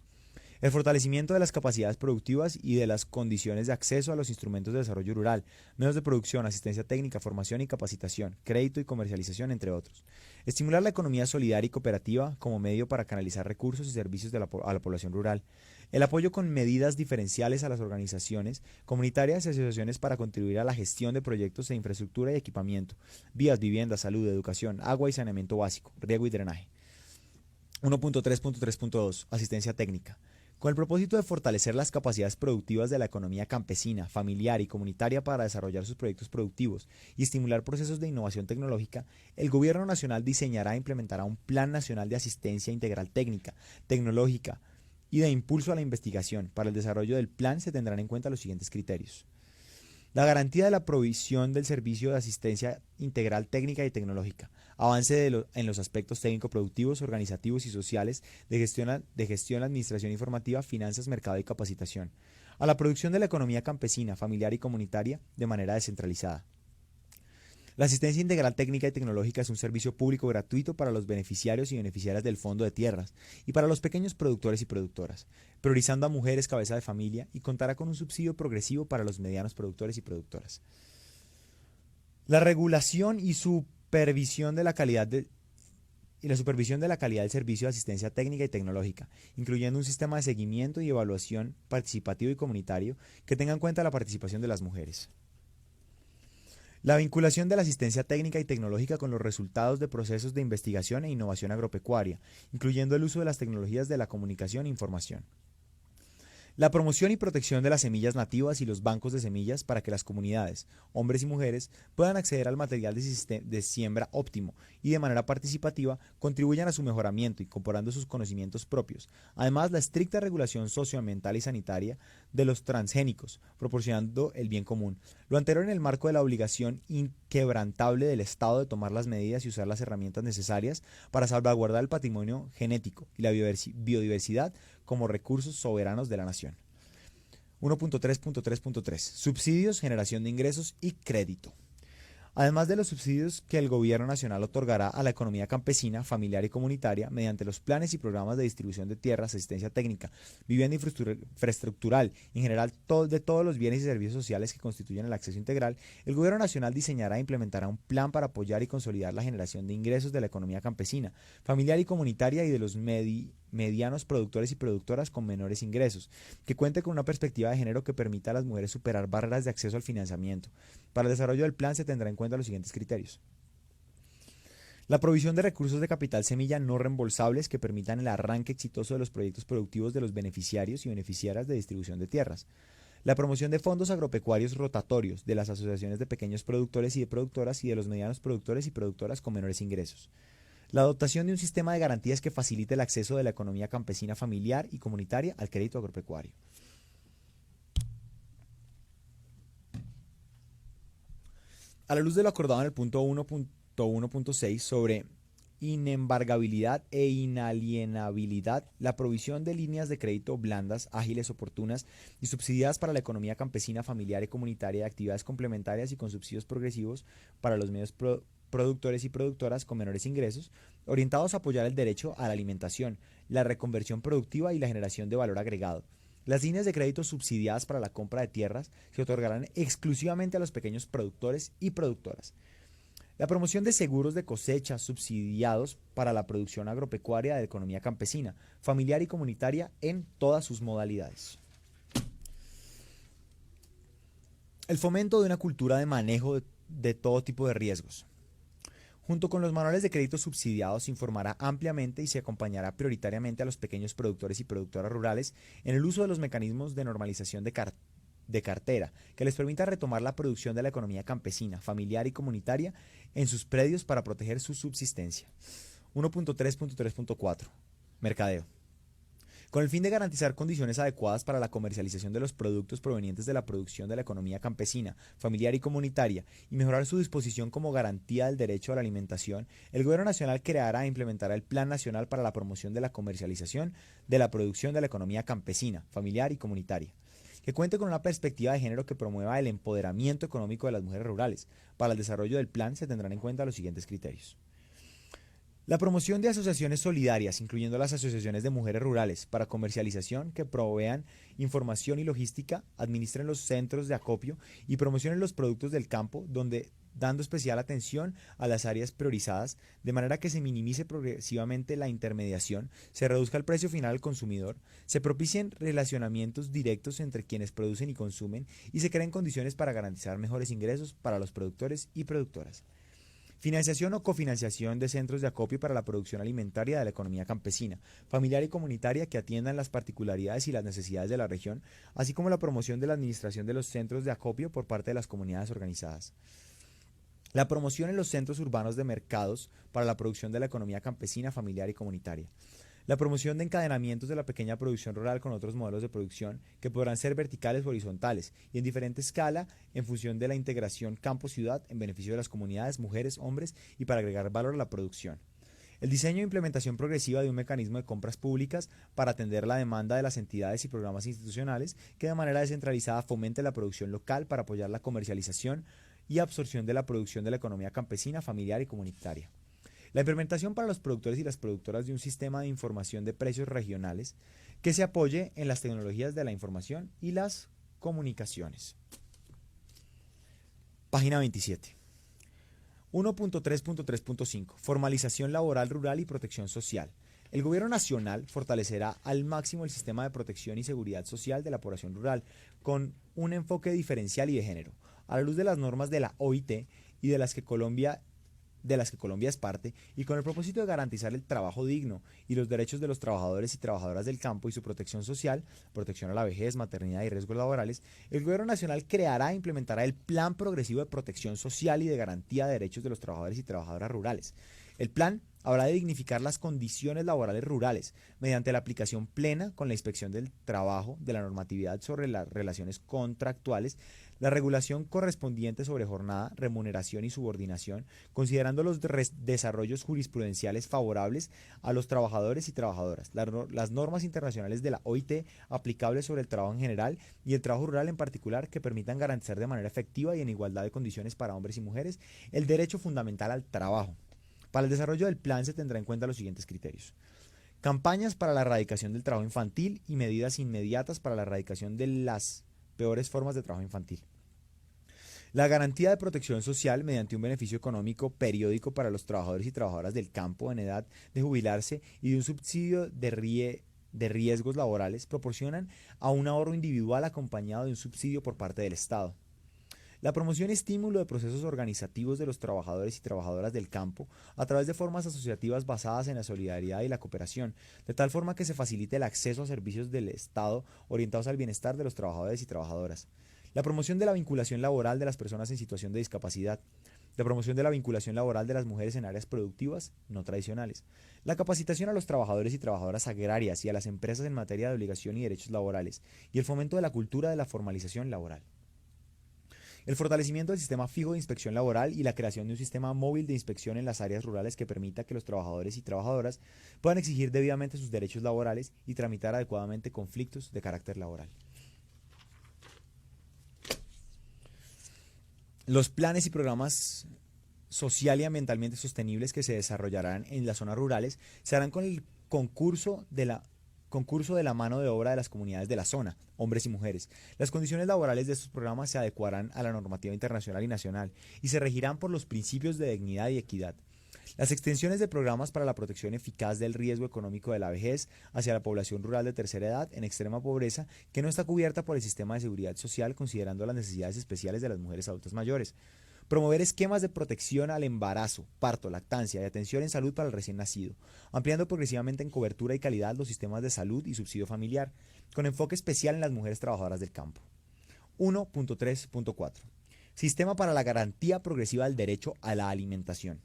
El fortalecimiento de las capacidades productivas y de las condiciones de acceso a los instrumentos de desarrollo rural, medios de producción, asistencia técnica, formación y capacitación, crédito y comercialización, entre otros. Estimular la economía solidaria y cooperativa como medio para canalizar recursos y servicios a la población rural. El apoyo con medidas diferenciales a las organizaciones comunitarias y asociaciones para contribuir a la gestión de proyectos de infraestructura y equipamiento, vías, vivienda, salud, educación, agua y saneamiento básico, riego y drenaje. 1.3.3.2. Asistencia técnica. Con el propósito de fortalecer las capacidades productivas de la economía campesina, familiar y comunitaria para desarrollar sus proyectos productivos y estimular procesos de innovación tecnológica, el Gobierno Nacional diseñará e implementará un Plan Nacional de Asistencia Integral Técnica, Tecnológica y de Impulso a la Investigación. Para el desarrollo del plan se tendrán en cuenta los siguientes criterios: la garantía de la provisión del servicio de asistencia integral técnica y tecnológica, avance en los aspectos técnico-productivos, organizativos y sociales, de gestión, administración informativa, finanzas, mercado y capacitación, a la producción de la economía campesina, familiar y comunitaria de manera descentralizada. La asistencia integral técnica y tecnológica es un servicio público gratuito para los beneficiarios y beneficiarias del Fondo de Tierras y para los pequeños productores y productoras, priorizando a mujeres cabeza de familia, y contará con un subsidio progresivo para los medianos productores y productoras. La regulación y supervisión de la calidad del servicio de asistencia técnica y tecnológica, incluyendo un sistema de seguimiento y evaluación participativo y comunitario que tenga en cuenta la participación de las mujeres. La vinculación de la asistencia técnica y tecnológica con los resultados de procesos de investigación e innovación agropecuaria, incluyendo el uso de las tecnologías de la comunicación e información. La promoción y protección de las semillas nativas y los bancos de semillas para que las comunidades, hombres y mujeres, puedan acceder al material de siembra óptimo y de manera participativa contribuyan a su mejoramiento, incorporando sus conocimientos propios. Además, la estricta regulación socioambiental y sanitaria de los transgénicos, proporcionando el bien común. Lo anterior en el marco de la obligación inquebrantable del Estado de tomar las medidas y usar las herramientas necesarias para salvaguardar el patrimonio genético y la biodiversidad como recursos soberanos de la nación. 1.3.3.3 Subsidios, generación de ingresos y crédito. Además de los subsidios que el Gobierno Nacional otorgará a la economía campesina, familiar y comunitaria mediante los planes y programas de distribución de tierras, asistencia técnica, vivienda infraestructural y en general de todos los bienes y servicios sociales que constituyen el acceso integral, el Gobierno Nacional diseñará e implementará un plan para apoyar y consolidar la generación de ingresos de la economía campesina, familiar y comunitaria y de los medianos productores y productoras con menores ingresos, que cuente con una perspectiva de género que permita a las mujeres superar barreras de acceso al financiamiento. Para el desarrollo del plan se tendrá en cuenta los siguientes criterios: la provisión de recursos de capital semilla no reembolsables que permitan el arranque exitoso de los proyectos productivos de los beneficiarios y beneficiarias de distribución de tierras. La promoción de fondos agropecuarios rotatorios de las asociaciones de pequeños productores y de productoras y de los medianos productores y productoras con menores ingresos. La adoptación de un sistema de garantías que facilite el acceso de la economía campesina familiar y comunitaria al crédito agropecuario. A la luz de lo acordado en el punto 1.1.6 sobre inembargabilidad e inalienabilidad, la provisión de líneas de crédito blandas, ágiles, oportunas y subsidiadas para la economía campesina, familiar y comunitaria, de actividades complementarias y con subsidios progresivos para los medios productores y productoras con menores ingresos, orientados a apoyar el derecho a la alimentación, la reconversión productiva y la generación de valor agregado. Las líneas de crédito subsidiadas para la compra de tierras se otorgarán exclusivamente a los pequeños productores y productoras. La promoción de seguros de cosecha subsidiados para la producción agropecuaria de economía campesina, familiar y comunitaria en todas sus modalidades. El fomento de una cultura de manejo de todo tipo de riesgos. Junto con los manuales de crédito subsidiados se informará ampliamente y se acompañará prioritariamente a los pequeños productores y productoras rurales en el uso de los mecanismos de normalización de cartera, que les permita retomar la producción de la economía campesina, familiar y comunitaria en sus predios para proteger su subsistencia. 1.3.3.4 Mercadeo. Con el fin de garantizar condiciones adecuadas para la comercialización de los productos provenientes de la producción de la economía campesina, familiar y comunitaria, y mejorar su disposición como garantía del derecho a la alimentación, el Gobierno Nacional creará e implementará el Plan Nacional para la Promoción de la Comercialización de la Producción de la Economía Campesina, Familiar y Comunitaria, que cuente con una perspectiva de género que promueva el empoderamiento económico de las mujeres rurales. Para el desarrollo del plan se tendrán en cuenta los siguientes criterios: la promoción de asociaciones solidarias, incluyendo las asociaciones de mujeres rurales, para comercialización que provean información y logística, administren los centros de acopio y promocionen los productos del campo, dando especial atención a las áreas priorizadas, de manera que se minimice progresivamente la intermediación, se reduzca el precio final al consumidor, se propicien relacionamientos directos entre quienes producen y consumen y se creen condiciones para garantizar mejores ingresos para los productores y productoras. Financiación o cofinanciación de centros de acopio para la producción alimentaria de la economía campesina, familiar y comunitaria que atiendan las particularidades y las necesidades de la región, así como la promoción de la administración de los centros de acopio por parte de las comunidades organizadas. La promoción en los centros urbanos de mercados para la producción de la economía campesina, familiar y comunitaria. La promoción de encadenamientos de la pequeña producción rural con otros modelos de producción que podrán ser verticales o horizontales y en diferente escala en función de la integración campo-ciudad en beneficio de las comunidades, mujeres, hombres y para agregar valor a la producción. El diseño e implementación progresiva de un mecanismo de compras públicas para atender la demanda de las entidades y programas institucionales que de manera descentralizada fomente la producción local para apoyar la comercialización y absorción de la producción de la economía campesina, familiar y comunitaria. La implementación para los productores y las productoras de un sistema de información de precios regionales que se apoye en las tecnologías de la información y las comunicaciones. Página 27. 1.3.3.5. Formalización laboral rural y protección social. El Gobierno Nacional fortalecerá al máximo el sistema de protección y seguridad social de la población rural con un enfoque diferencial y de género, a la luz de las normas de la OIT y de las que Colombia es parte, y con el propósito de garantizar el trabajo digno y los derechos de los trabajadores y trabajadoras del campo y su protección social, protección a la vejez, maternidad y riesgos laborales, el Gobierno Nacional creará e implementará el Plan Progresivo de Protección Social y de Garantía de Derechos de los Trabajadores y Trabajadoras Rurales. El plan habrá de dignificar las condiciones laborales rurales mediante la aplicación plena con la inspección del trabajo, de la normatividad sobre las relaciones contractuales, la regulación correspondiente sobre jornada, remuneración y subordinación, considerando los desarrollos jurisprudenciales favorables a los trabajadores y trabajadoras, las normas internacionales de la OIT aplicables sobre el trabajo en general y el trabajo rural en particular que permitan garantizar de manera efectiva y en igualdad de condiciones para hombres y mujeres el derecho fundamental al trabajo. Para el desarrollo del plan se tendrá en cuenta los siguientes criterios: campañas para la erradicación del trabajo infantil y medidas inmediatas para la erradicación de las peores formas de trabajo infantil. La garantía de protección social mediante un beneficio económico periódico para los trabajadores y trabajadoras del campo en edad de jubilarse y de un subsidio de riesgos laborales proporcionan a un ahorro individual acompañado de un subsidio por parte del Estado. La promoción y estímulo de procesos organizativos de los trabajadores y trabajadoras del campo a través de formas asociativas basadas en la solidaridad y la cooperación, de tal forma que se facilite el acceso a servicios del Estado orientados al bienestar de los trabajadores y trabajadoras. La promoción de la vinculación laboral de las personas en situación de discapacidad. La promoción de la vinculación laboral de las mujeres en áreas productivas no tradicionales. La capacitación a los trabajadores y trabajadoras agrarias y a las empresas en materia de obligación y derechos laborales. Y el fomento de la cultura de la formalización laboral. El fortalecimiento del sistema fijo de inspección laboral y la creación de un sistema móvil de inspección en las áreas rurales que permita que los trabajadores y trabajadoras puedan exigir debidamente sus derechos laborales y tramitar adecuadamente conflictos de carácter laboral. Los planes y programas social y ambientalmente sostenibles que se desarrollarán en las zonas rurales se harán con el concurso de la mano de obra de las comunidades de la zona, hombres y mujeres. Las condiciones laborales de estos programas se adecuarán a la normativa internacional y nacional y se regirán por los principios de dignidad y equidad. Las extensiones de programas para la protección eficaz del riesgo económico de la vejez hacia la población rural de tercera edad en extrema pobreza que no está cubierta por el sistema de seguridad social considerando las necesidades especiales de las mujeres adultas mayores. Promover esquemas de protección al embarazo, parto, lactancia y atención en salud para el recién nacido, ampliando progresivamente en cobertura y calidad los sistemas de salud y subsidio familiar, con enfoque especial en las mujeres trabajadoras del campo. 1.3.4. Sistema para la garantía progresiva del derecho a la alimentación.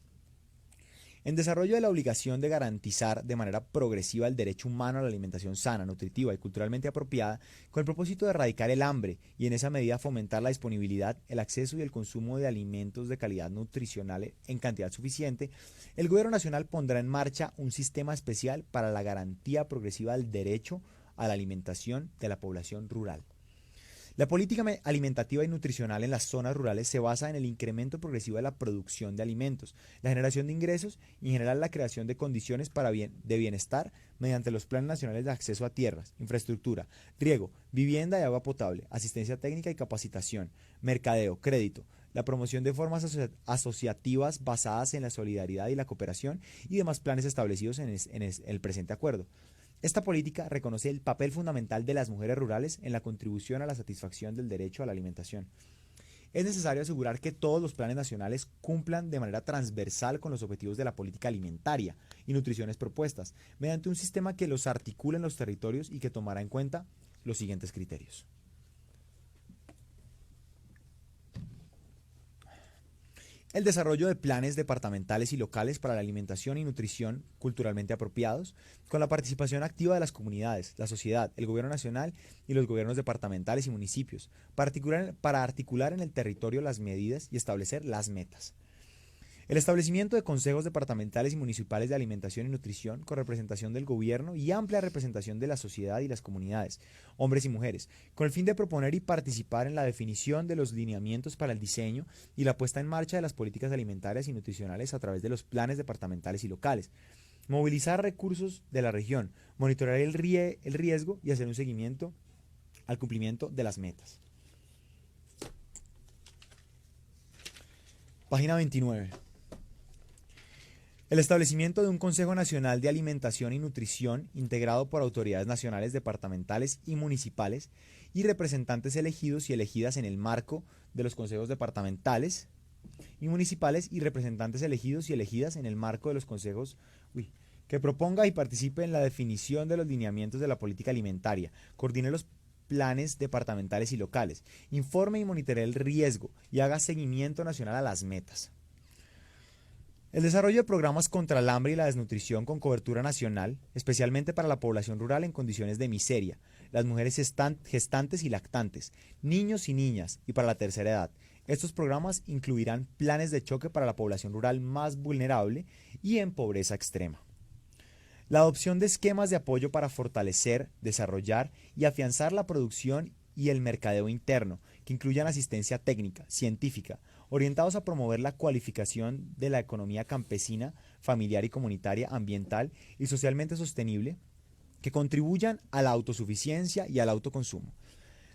En desarrollo de la obligación de garantizar de manera progresiva el derecho humano a la alimentación sana, nutritiva y culturalmente apropiada, con el propósito de erradicar el hambre y en esa medida fomentar la disponibilidad, el acceso y el consumo de alimentos de calidad nutricional en cantidad suficiente, el Gobierno Nacional pondrá en marcha un sistema especial para la garantía progresiva del derecho a la alimentación de la población rural. La política alimentativa y nutricional en las zonas rurales se basa en el incremento progresivo de la producción de alimentos, la generación de ingresos y en general la creación de condiciones de bienestar mediante los planes nacionales de acceso a tierras, infraestructura, riego, vivienda y agua potable, asistencia técnica y capacitación, mercadeo, crédito, la promoción de formas asociativas basadas en la solidaridad y la cooperación y demás planes establecidos en el presente acuerdo. Esta política reconoce el papel fundamental de las mujeres rurales en la contribución a la satisfacción del derecho a la alimentación. Es necesario asegurar que todos los planes nacionales cumplan de manera transversal con los objetivos de la política alimentaria y nutriciones propuestas, mediante un sistema que los articule en los territorios y que tomará en cuenta los siguientes criterios. El desarrollo de planes departamentales y locales para la alimentación y nutrición culturalmente apropiados, con la participación activa de las comunidades, la sociedad, el gobierno nacional y los gobiernos departamentales y municipios, para articular en el territorio las medidas y establecer las metas. El establecimiento de consejos departamentales y municipales de alimentación y nutrición con representación del gobierno y amplia representación de la sociedad y las comunidades, hombres y mujeres, con el fin de proponer y participar en la definición de los lineamientos para el diseño y la puesta en marcha de las políticas alimentarias y nutricionales a través de los planes departamentales y locales. Movilizar recursos de la región, monitorear el riesgo y hacer un seguimiento al cumplimiento de las metas. Página 29. El establecimiento de un Consejo Nacional de Alimentación y Nutrición integrado por autoridades nacionales, departamentales y municipales y representantes elegidos y elegidas en el marco de los consejos departamentales y municipales y representantes elegidos y elegidas en el marco de los consejos que proponga y participe en la definición de los lineamientos de la política alimentaria, coordine los planes departamentales y locales, informe y monitoree el riesgo y haga seguimiento nacional a las metas. El desarrollo de programas contra el hambre y la desnutrición con cobertura nacional, especialmente para la población rural en condiciones de miseria, las mujeres gestantes y lactantes, niños y niñas y para la tercera edad. Estos programas incluirán planes de choque para la población rural más vulnerable y en pobreza extrema. La adopción de esquemas de apoyo para fortalecer, desarrollar y afianzar la producción y el mercadeo interno, que incluyan asistencia técnica, científica, orientados a promover la cualificación de la economía campesina, familiar y comunitaria, ambiental y socialmente sostenible, que contribuyan a la autosuficiencia y al autoconsumo.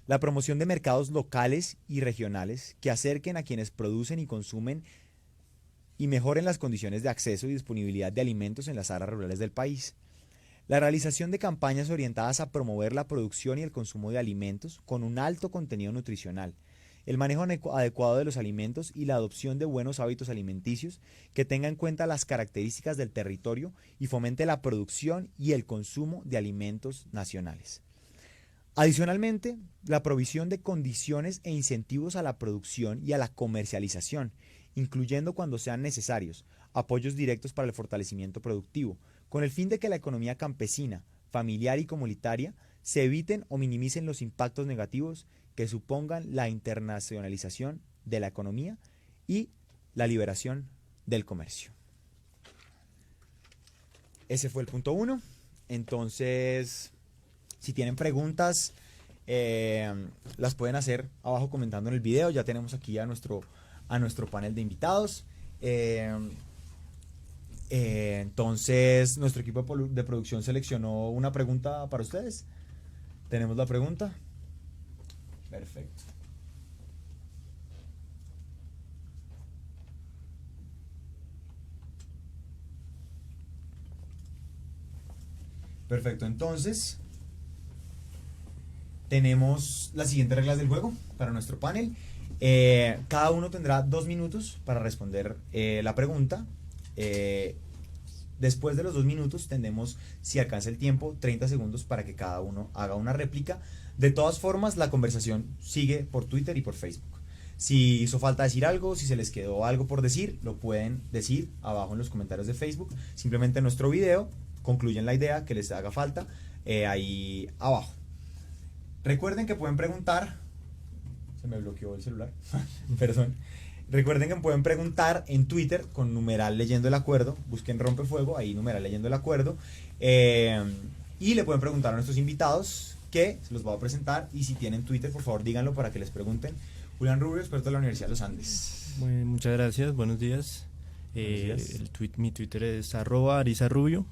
La promoción de mercados locales y regionales que acerquen a quienes producen y consumen y mejoren las condiciones de acceso y disponibilidad de alimentos en las áreas rurales del país. La realización de campañas orientadas a promover la producción y el consumo de alimentos con un alto contenido nutricional, el manejo adecuado de los alimentos y la adopción de buenos hábitos alimenticios que tenga en cuenta las características del territorio y fomente la producción y el consumo de alimentos nacionales. Adicionalmente, la provisión de condiciones e incentivos a la producción y a la comercialización, incluyendo cuando sean necesarios, apoyos directos para el fortalecimiento productivo, con el fin de que la economía campesina, familiar y comunitaria se eviten o minimicen los impactos negativos que supongan la internacionalización de la economía y la liberación del comercio. Ese fue el punto 1. Entonces, si tienen preguntas, las pueden hacer abajo comentando en el video. Ya tenemos aquí a nuestro panel de invitados. Entonces, nuestro equipo de producción seleccionó una pregunta para ustedes. ¿Tenemos la pregunta? Perfecto. Perfecto, entonces tenemos las siguientes reglas del juego para nuestro panel. Cada uno tendrá 2 minutos para responder la pregunta. Después de los 2 minutos tendremos, si alcanza el tiempo, 30 segundos para que cada uno haga una réplica. De todas formas, la conversación sigue por Twitter y por Facebook. Si hizo falta decir algo, si se les quedó algo por decir, lo pueden decir abajo en los comentarios de Facebook. Simplemente en nuestro video concluyen la idea que les haga falta ahí abajo. Recuerden que pueden preguntar. Se me bloqueó el celular. Perdón. Recuerden que pueden preguntar en Twitter con numeral leyendo el acuerdo. Busquen Rompefuego, ahí numeral leyendo el acuerdo. Y le pueden preguntar a nuestros invitados, que se los voy a presentar. Y si tienen Twitter, por favor díganlo para que les pregunten. Julián Rubio, experto de la Universidad de los Andes. Muchas gracias, buenos días. Buenos días. Mi Twitter es @arizarrubio.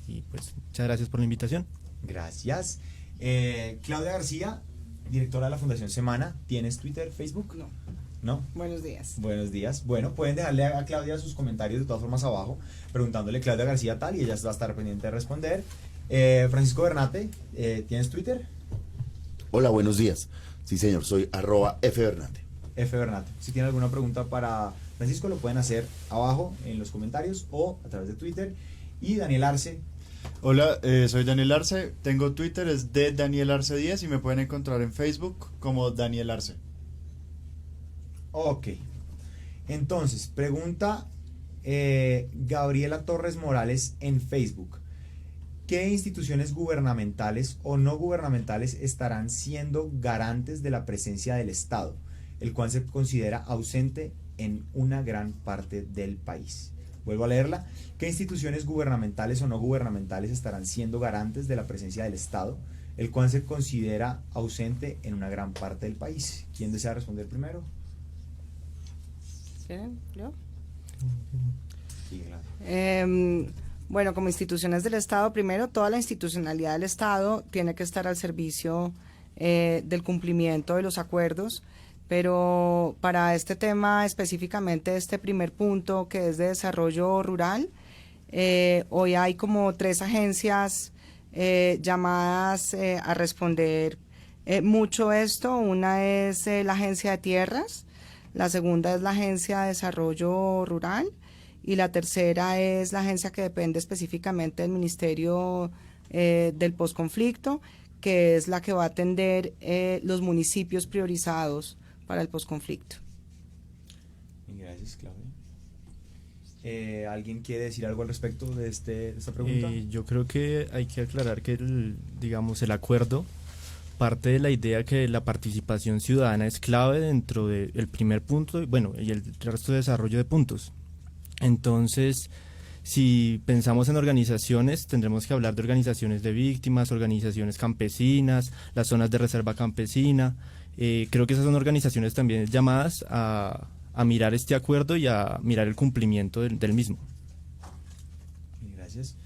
Y pues muchas gracias por la invitación. Gracias. Claudia García, directora de la Fundación Semana. ¿Tienes Twitter, Facebook? No. ¿No? Buenos días. Buenos días. Bueno, pueden dejarle a Claudia sus comentarios de todas formas abajo, preguntándole Claudia García tal, y ella va a estar pendiente de responder. Francisco Bernate, ¿tienes Twitter? Hola, buenos días. Sí, señor, soy @fbernate. F. Bernat. Si tienen alguna pregunta para Francisco, lo pueden hacer abajo en los comentarios o a través de Twitter. Y Daniel Arce. Hola, soy Daniel Arce, tengo Twitter, es de Daniel Arce 10 y me pueden encontrar en Facebook como Daniel Arce. Ok. Entonces, pregunta Gabriela Torres Morales en Facebook. ¿Qué instituciones gubernamentales o no gubernamentales estarán siendo garantes de la presencia del Estado, el cual se considera ausente en una gran parte del país? Vuelvo a leerla. ¿Qué instituciones gubernamentales o no gubernamentales estarán siendo garantes de la presencia del Estado, el cual se considera ausente en una gran parte del país? ¿Quién desea responder primero? ¿Quieren? ¿Yo? Sí, claro. Bueno, como instituciones del Estado, primero, toda la institucionalidad del Estado tiene que estar al servicio del cumplimiento de los acuerdos, pero para este tema, específicamente este primer punto que es de desarrollo rural, hoy hay como 3 agencias llamadas a responder mucho esto. Una es la Agencia de Tierras, la segunda es la Agencia de Desarrollo Rural, y la tercera es la agencia que depende específicamente del Ministerio del Posconflicto, que es la que va a atender los municipios priorizados para el posconflicto. Gracias, Claudia. ¿Alguien quiere decir algo al respecto de esta pregunta? Yo creo que hay que aclarar que digamos, el acuerdo parte de la idea que la participación ciudadana es clave dentro del primer punto, y el resto de desarrollo de puntos. Entonces, si pensamos en organizaciones, tendremos que hablar de organizaciones de víctimas, organizaciones campesinas, las zonas de reserva campesina. Creo que esas son organizaciones también llamadas a mirar este acuerdo y a mirar el cumplimiento del mismo. Gracias.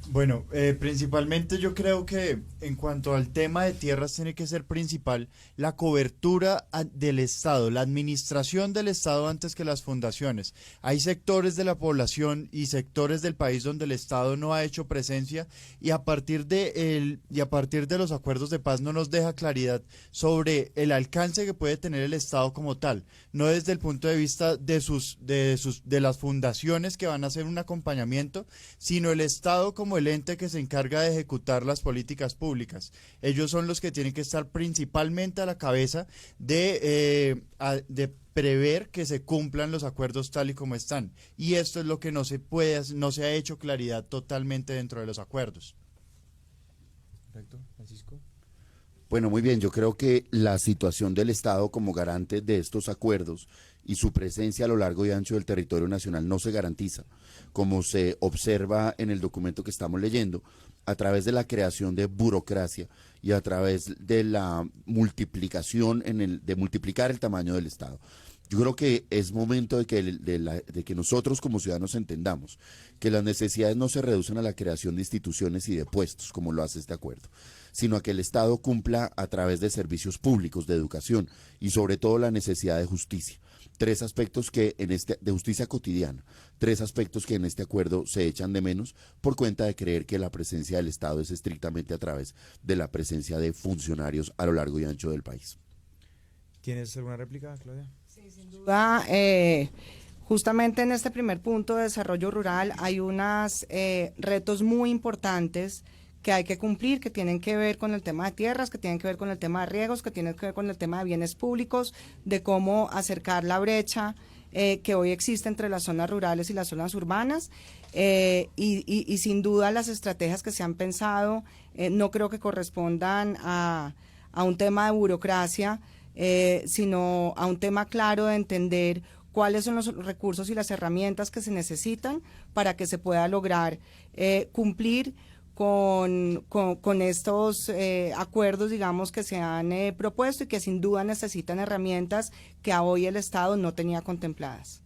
Bueno, principalmente yo creo que en cuanto al tema de tierras tiene que ser principal la cobertura del Estado, la administración del Estado antes que las fundaciones. Hay sectores de la población y sectores del país donde el Estado no ha hecho presencia y a partir de los acuerdos de paz no nos deja claridad sobre el alcance que puede tener el Estado como tal, no desde el punto de vista de las fundaciones que van a hacer un acompañamiento, sino el Estado como el ente que se encarga de ejecutar las políticas públicas. Ellos son los que tienen que estar principalmente a la cabeza de prever que se cumplan los acuerdos tal y como están. Y esto es lo que no se ha hecho claridad totalmente dentro de los acuerdos. Perfecto, Francisco. Bueno, muy bien, yo creo que la situación del Estado como garante de estos acuerdos y su presencia a lo largo y ancho del territorio nacional no se garantiza, como se observa en el documento que estamos leyendo, a través de la creación de burocracia y a través de la multiplicación, de multiplicar el tamaño del Estado. Yo creo que es momento de que nosotros como ciudadanos entendamos que las necesidades no se reducen a la creación de instituciones y de puestos, como lo hace este acuerdo, sino a que el Estado cumpla a través de servicios públicos, de educación y sobre todo la necesidad de justicia. 3 aspectos de justicia cotidiana, 3 aspectos que en este acuerdo se echan de menos por cuenta de creer que la presencia del Estado es estrictamente a través de la presencia de funcionarios a lo largo y ancho del país. ¿Tienes alguna réplica, Claudia? Sí, sin duda. Justamente en este primer punto de desarrollo rural hay unos retos muy importantes que hay que cumplir, que tienen que ver con el tema de tierras, que tienen que ver con el tema de riegos, que tienen que ver con el tema de bienes públicos, de cómo acercar la brecha que hoy existe entre las zonas rurales y las zonas urbanas, y sin duda las estrategias que se han pensado no creo que correspondan a un tema de burocracia, sino a un tema claro de entender cuáles son los recursos y las herramientas que se necesitan para que se pueda lograr cumplir con estos acuerdos, digamos, que se han propuesto y que sin duda necesitan herramientas que a hoy el Estado no tenía contempladas.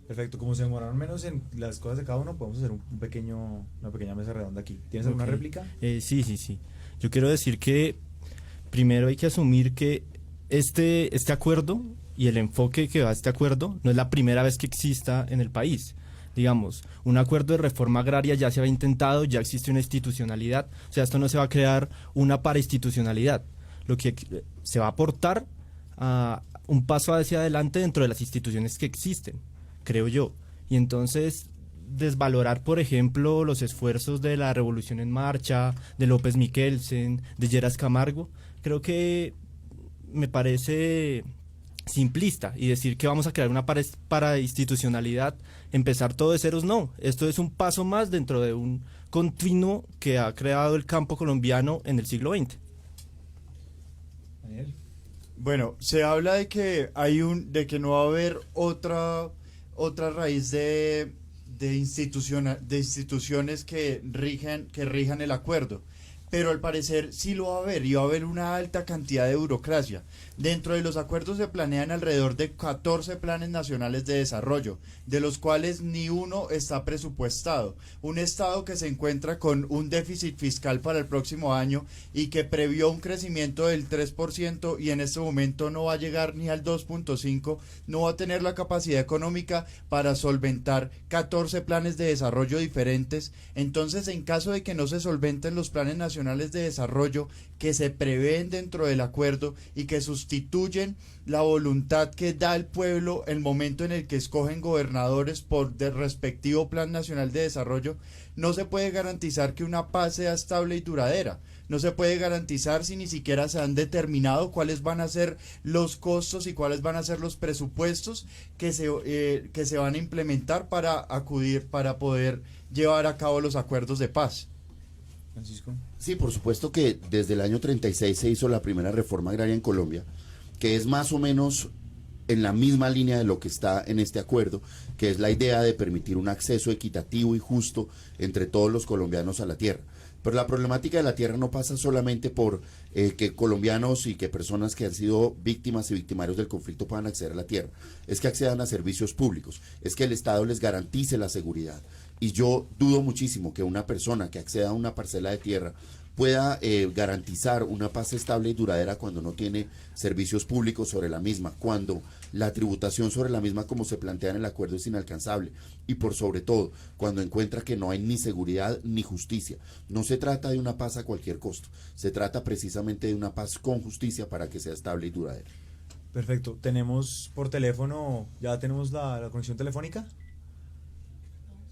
Perfecto, como se demoraron menos en las cosas de cada uno, podemos hacer una pequeña mesa redonda aquí. ¿Tienes alguna réplica? Sí. Yo quiero decir que primero hay que asumir que este acuerdo y el enfoque que va a este acuerdo no es la primera vez que exista en el país. Digamos, un acuerdo de reforma agraria ya se había intentado, ya existe una institucionalidad, o sea, esto no se va a crear una parainstitucionalidad. Lo que se va a aportar un paso hacia adelante dentro de las instituciones que existen, creo yo. Y entonces desvalorar, por ejemplo, los esfuerzos de la Revolución en Marcha, de López Miquelsen, de Lleras Camargo, creo que me parece simplista, y decir que vamos a crear una parainstitucionalidad, empezar todo de ceros, no. Esto es un paso más dentro de un continuo que ha creado el campo colombiano en el siglo XX. Daniel. Bueno, se habla de que de que no va a haber otra raíz de instituciones que rijan el acuerdo. Pero al parecer sí lo va a haber, y va a haber una alta cantidad de burocracia. Dentro de los acuerdos se planean alrededor de 14 planes nacionales de desarrollo, de los cuales ni uno está presupuestado. Un estado que se encuentra con un déficit fiscal para el próximo año y que previó un crecimiento del 3% y en este momento no va a llegar ni al 2.5%, no va a tener la capacidad económica para solventar 14 planes de desarrollo diferentes. Entonces, en caso de que no se solventen los planes nacionales de desarrollo que se prevén dentro del acuerdo y que sustituyen la voluntad que da el pueblo el momento en el que escogen gobernadores por el respectivo plan nacional de desarrollo, no se puede garantizar que una paz sea estable y duradera. No se puede garantizar si ni siquiera se han determinado cuáles van a ser los costos y cuáles van a ser los presupuestos que se van a implementar para poder llevar a cabo los acuerdos de paz. Francisco. Sí, por supuesto que desde el año 36 se hizo la primera reforma agraria en Colombia, que es más o menos en la misma línea de lo que está en este acuerdo, que es la idea de permitir un acceso equitativo y justo entre todos los colombianos a la tierra. Pero la problemática de la tierra no pasa solamente por que colombianos y que personas que han sido víctimas y victimarios del conflicto puedan acceder a la tierra, es que accedan a servicios públicos, es que el Estado les garantice la seguridad. Y yo dudo muchísimo que una persona que acceda a una parcela de tierra pueda garantizar una paz estable y duradera cuando no tiene servicios públicos sobre la misma, cuando la tributación sobre la misma, como se plantea en el acuerdo, es inalcanzable, y por sobre todo cuando encuentra que no hay ni seguridad ni justicia. No se trata de una paz a cualquier costo, se trata precisamente de una paz con justicia para que sea estable y duradera. Perfecto, tenemos por teléfono, ya tenemos la conexión telefónica.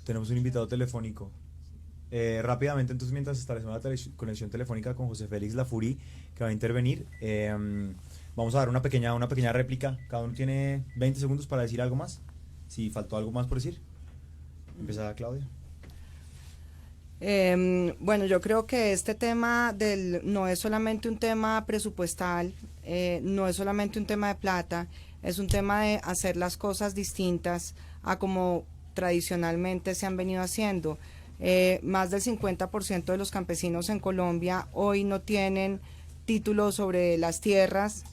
Tenemos un invitado telefónico. Rápidamente, entonces, mientras establecemos la conexión telefónica con José Félix Lafurí, que va a intervenir, vamos a dar una pequeña réplica. Cada uno tiene 20 segundos para decir algo más. Si faltó algo más por decir. Empezaba Claudia. Bueno, yo creo que este tema no es solamente un tema presupuestal, no es solamente un tema de plata, es un tema de hacer las cosas distintas a como tradicionalmente se han venido haciendo. Más del 50% de los campesinos en Colombia hoy no tienen títulos sobre las tierras,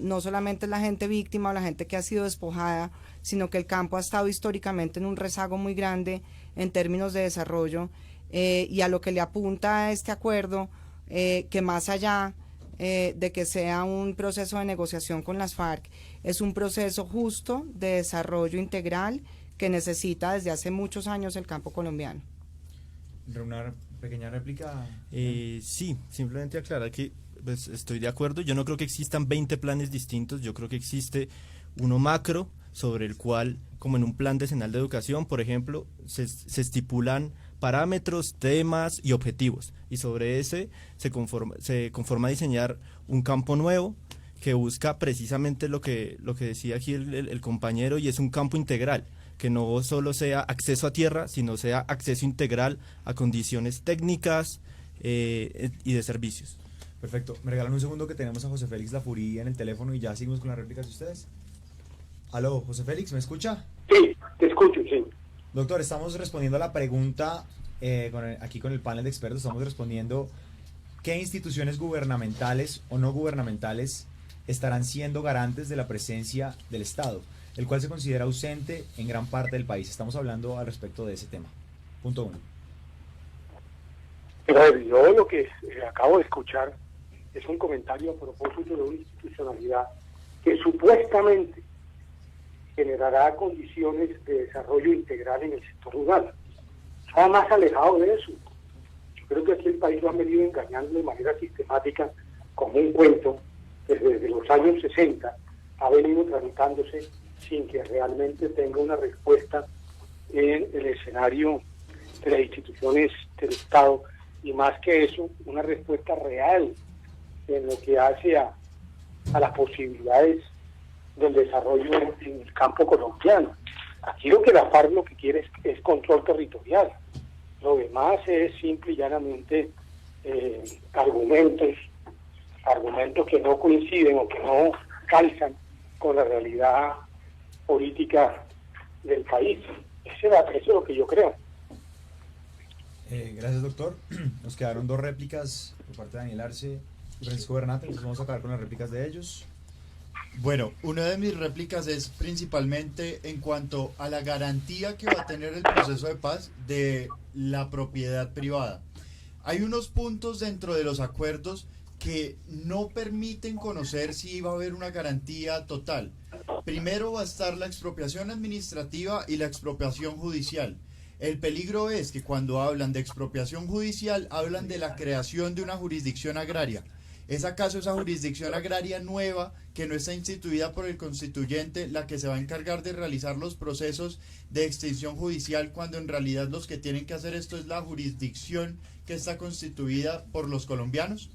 no solamente la gente víctima o la gente que ha sido despojada, sino que el campo ha estado históricamente en un rezago muy grande en términos de desarrollo, y a lo que le apunta este acuerdo, que más allá de que sea un proceso de negociación con las FARC, es un proceso justo de desarrollo integral que necesita desde hace muchos años el campo colombiano. Una pequeña réplica. Sí, simplemente aclarar que pues, estoy de acuerdo. Yo no creo que existan 20 planes distintos. Yo creo que existe uno macro sobre el cual, como en un plan decenal de educación, por ejemplo, se estipulan parámetros, temas y objetivos. Y sobre ese se conforma a diseñar un campo nuevo que busca precisamente lo que decía aquí el compañero, y es un campo integral, que no solo sea acceso a tierra, sino sea acceso integral a condiciones técnicas y de servicios. Perfecto. Me regalan un segundo que tenemos a José Félix Lafurí en el teléfono y ya seguimos con las réplicas de ustedes. Aló, José Félix, ¿me escucha? Sí, te escucho, sí. Doctor, estamos respondiendo a la pregunta aquí con el panel de expertos. Estamos respondiendo qué instituciones gubernamentales o no gubernamentales estarán siendo garantes de la presencia del Estado, el cual se considera ausente en gran parte del país. Estamos hablando al respecto de ese tema. Punto 1. Pero yo lo que acabo de escuchar es un comentario a propósito de una institucionalidad que supuestamente generará condiciones de desarrollo integral en el sector rural. Está más alejado de eso. Yo creo que aquí el país lo han venido engañando de manera sistemática con un cuento que desde los años 60 ha venido tramitándose sin que realmente tenga una respuesta en el escenario de las instituciones del Estado, y más que eso, una respuesta real en lo que hace a las posibilidades del desarrollo en el campo colombiano. Aquí lo que la FARC lo que quiere es control territorial. Lo demás es simple y llanamente argumentos que no coinciden o que no calzan con la realidad política del país. Eso es lo que yo creo. Gracias, doctor. Nos quedaron 2 réplicas por parte de Daniel Arce y Francisco Bernat, entonces vamos a acabar con las réplicas de ellos. Bueno, una de mis réplicas es principalmente en cuanto a la garantía que va a tener el proceso de paz de la propiedad privada. Hay unos puntos dentro de los acuerdos que no permiten conocer si va a haber una garantía total. Primero va a estar la expropiación administrativa y la expropiación judicial. El peligro es que cuando hablan de expropiación judicial, hablan de la creación de una jurisdicción agraria. ¿Es acaso esa jurisdicción agraria nueva, que no está instituida por el constituyente, la que se va a encargar de realizar los procesos de extinción judicial, cuando en realidad los que tienen que hacer esto es la jurisdicción que está constituida por los colombianos?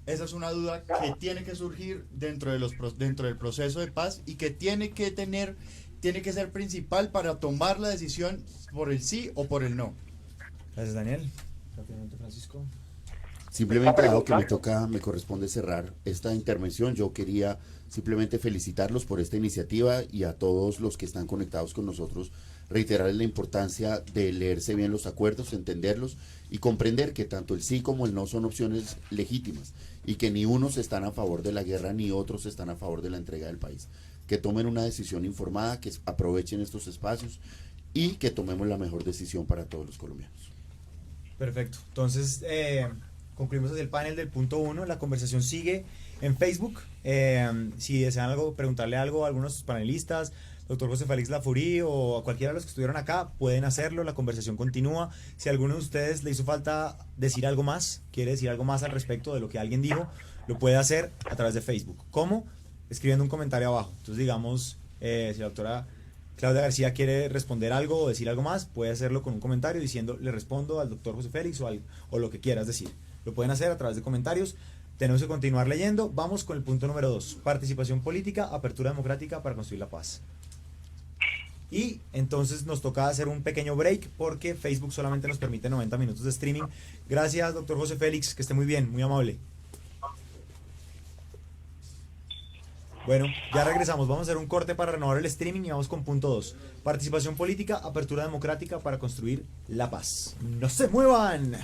Esa es una duda que tiene que surgir dentro del proceso de paz y que tiene que ser principal para tomar la decisión por el sí o por el no. Gracias, Daniel. Rápidamente, Francisco. Simplemente, dado que me corresponde cerrar esta intervención, yo quería simplemente felicitarlos por esta iniciativa y a todos los que están conectados con nosotros, reiterarles la importancia de leerse bien los acuerdos, entenderlos y comprender que tanto el sí como el no son opciones legítimas y que ni unos están a favor de la guerra ni otros están a favor de la entrega del país. Que tomen una decisión informada, que aprovechen estos espacios y que tomemos la mejor decisión para todos los colombianos. Perfecto. Entonces, concluimos así el panel del punto 1. La conversación sigue en Facebook. Si desean preguntarle algo a algunos panelistas, doctor José Félix Lafourcade o a cualquiera de los que estuvieron acá, pueden hacerlo. La conversación continúa. Si a alguno de ustedes le hizo falta decir algo más, quiere decir algo más al respecto de lo que alguien dijo, lo puede hacer a través de Facebook. ¿Cómo? Escribiendo un comentario abajo. Entonces, digamos, si la doctora Claudia García quiere responder algo o decir algo más, puede hacerlo con un comentario diciendo, le respondo al doctor José Félix o lo que quieras decir. Lo pueden hacer a través de comentarios. Tenemos que continuar leyendo. Vamos con el punto número 2. Participación política, apertura democrática para construir la paz. Y entonces nos toca hacer un pequeño break porque Facebook solamente nos permite 90 minutos de streaming. Gracias, doctor José Félix, que esté muy bien, muy amable. Bueno, ya regresamos. Vamos a hacer un corte para renovar el streaming y vamos con punto 2. Participación política, apertura democrática para construir la paz. ¡No se muevan!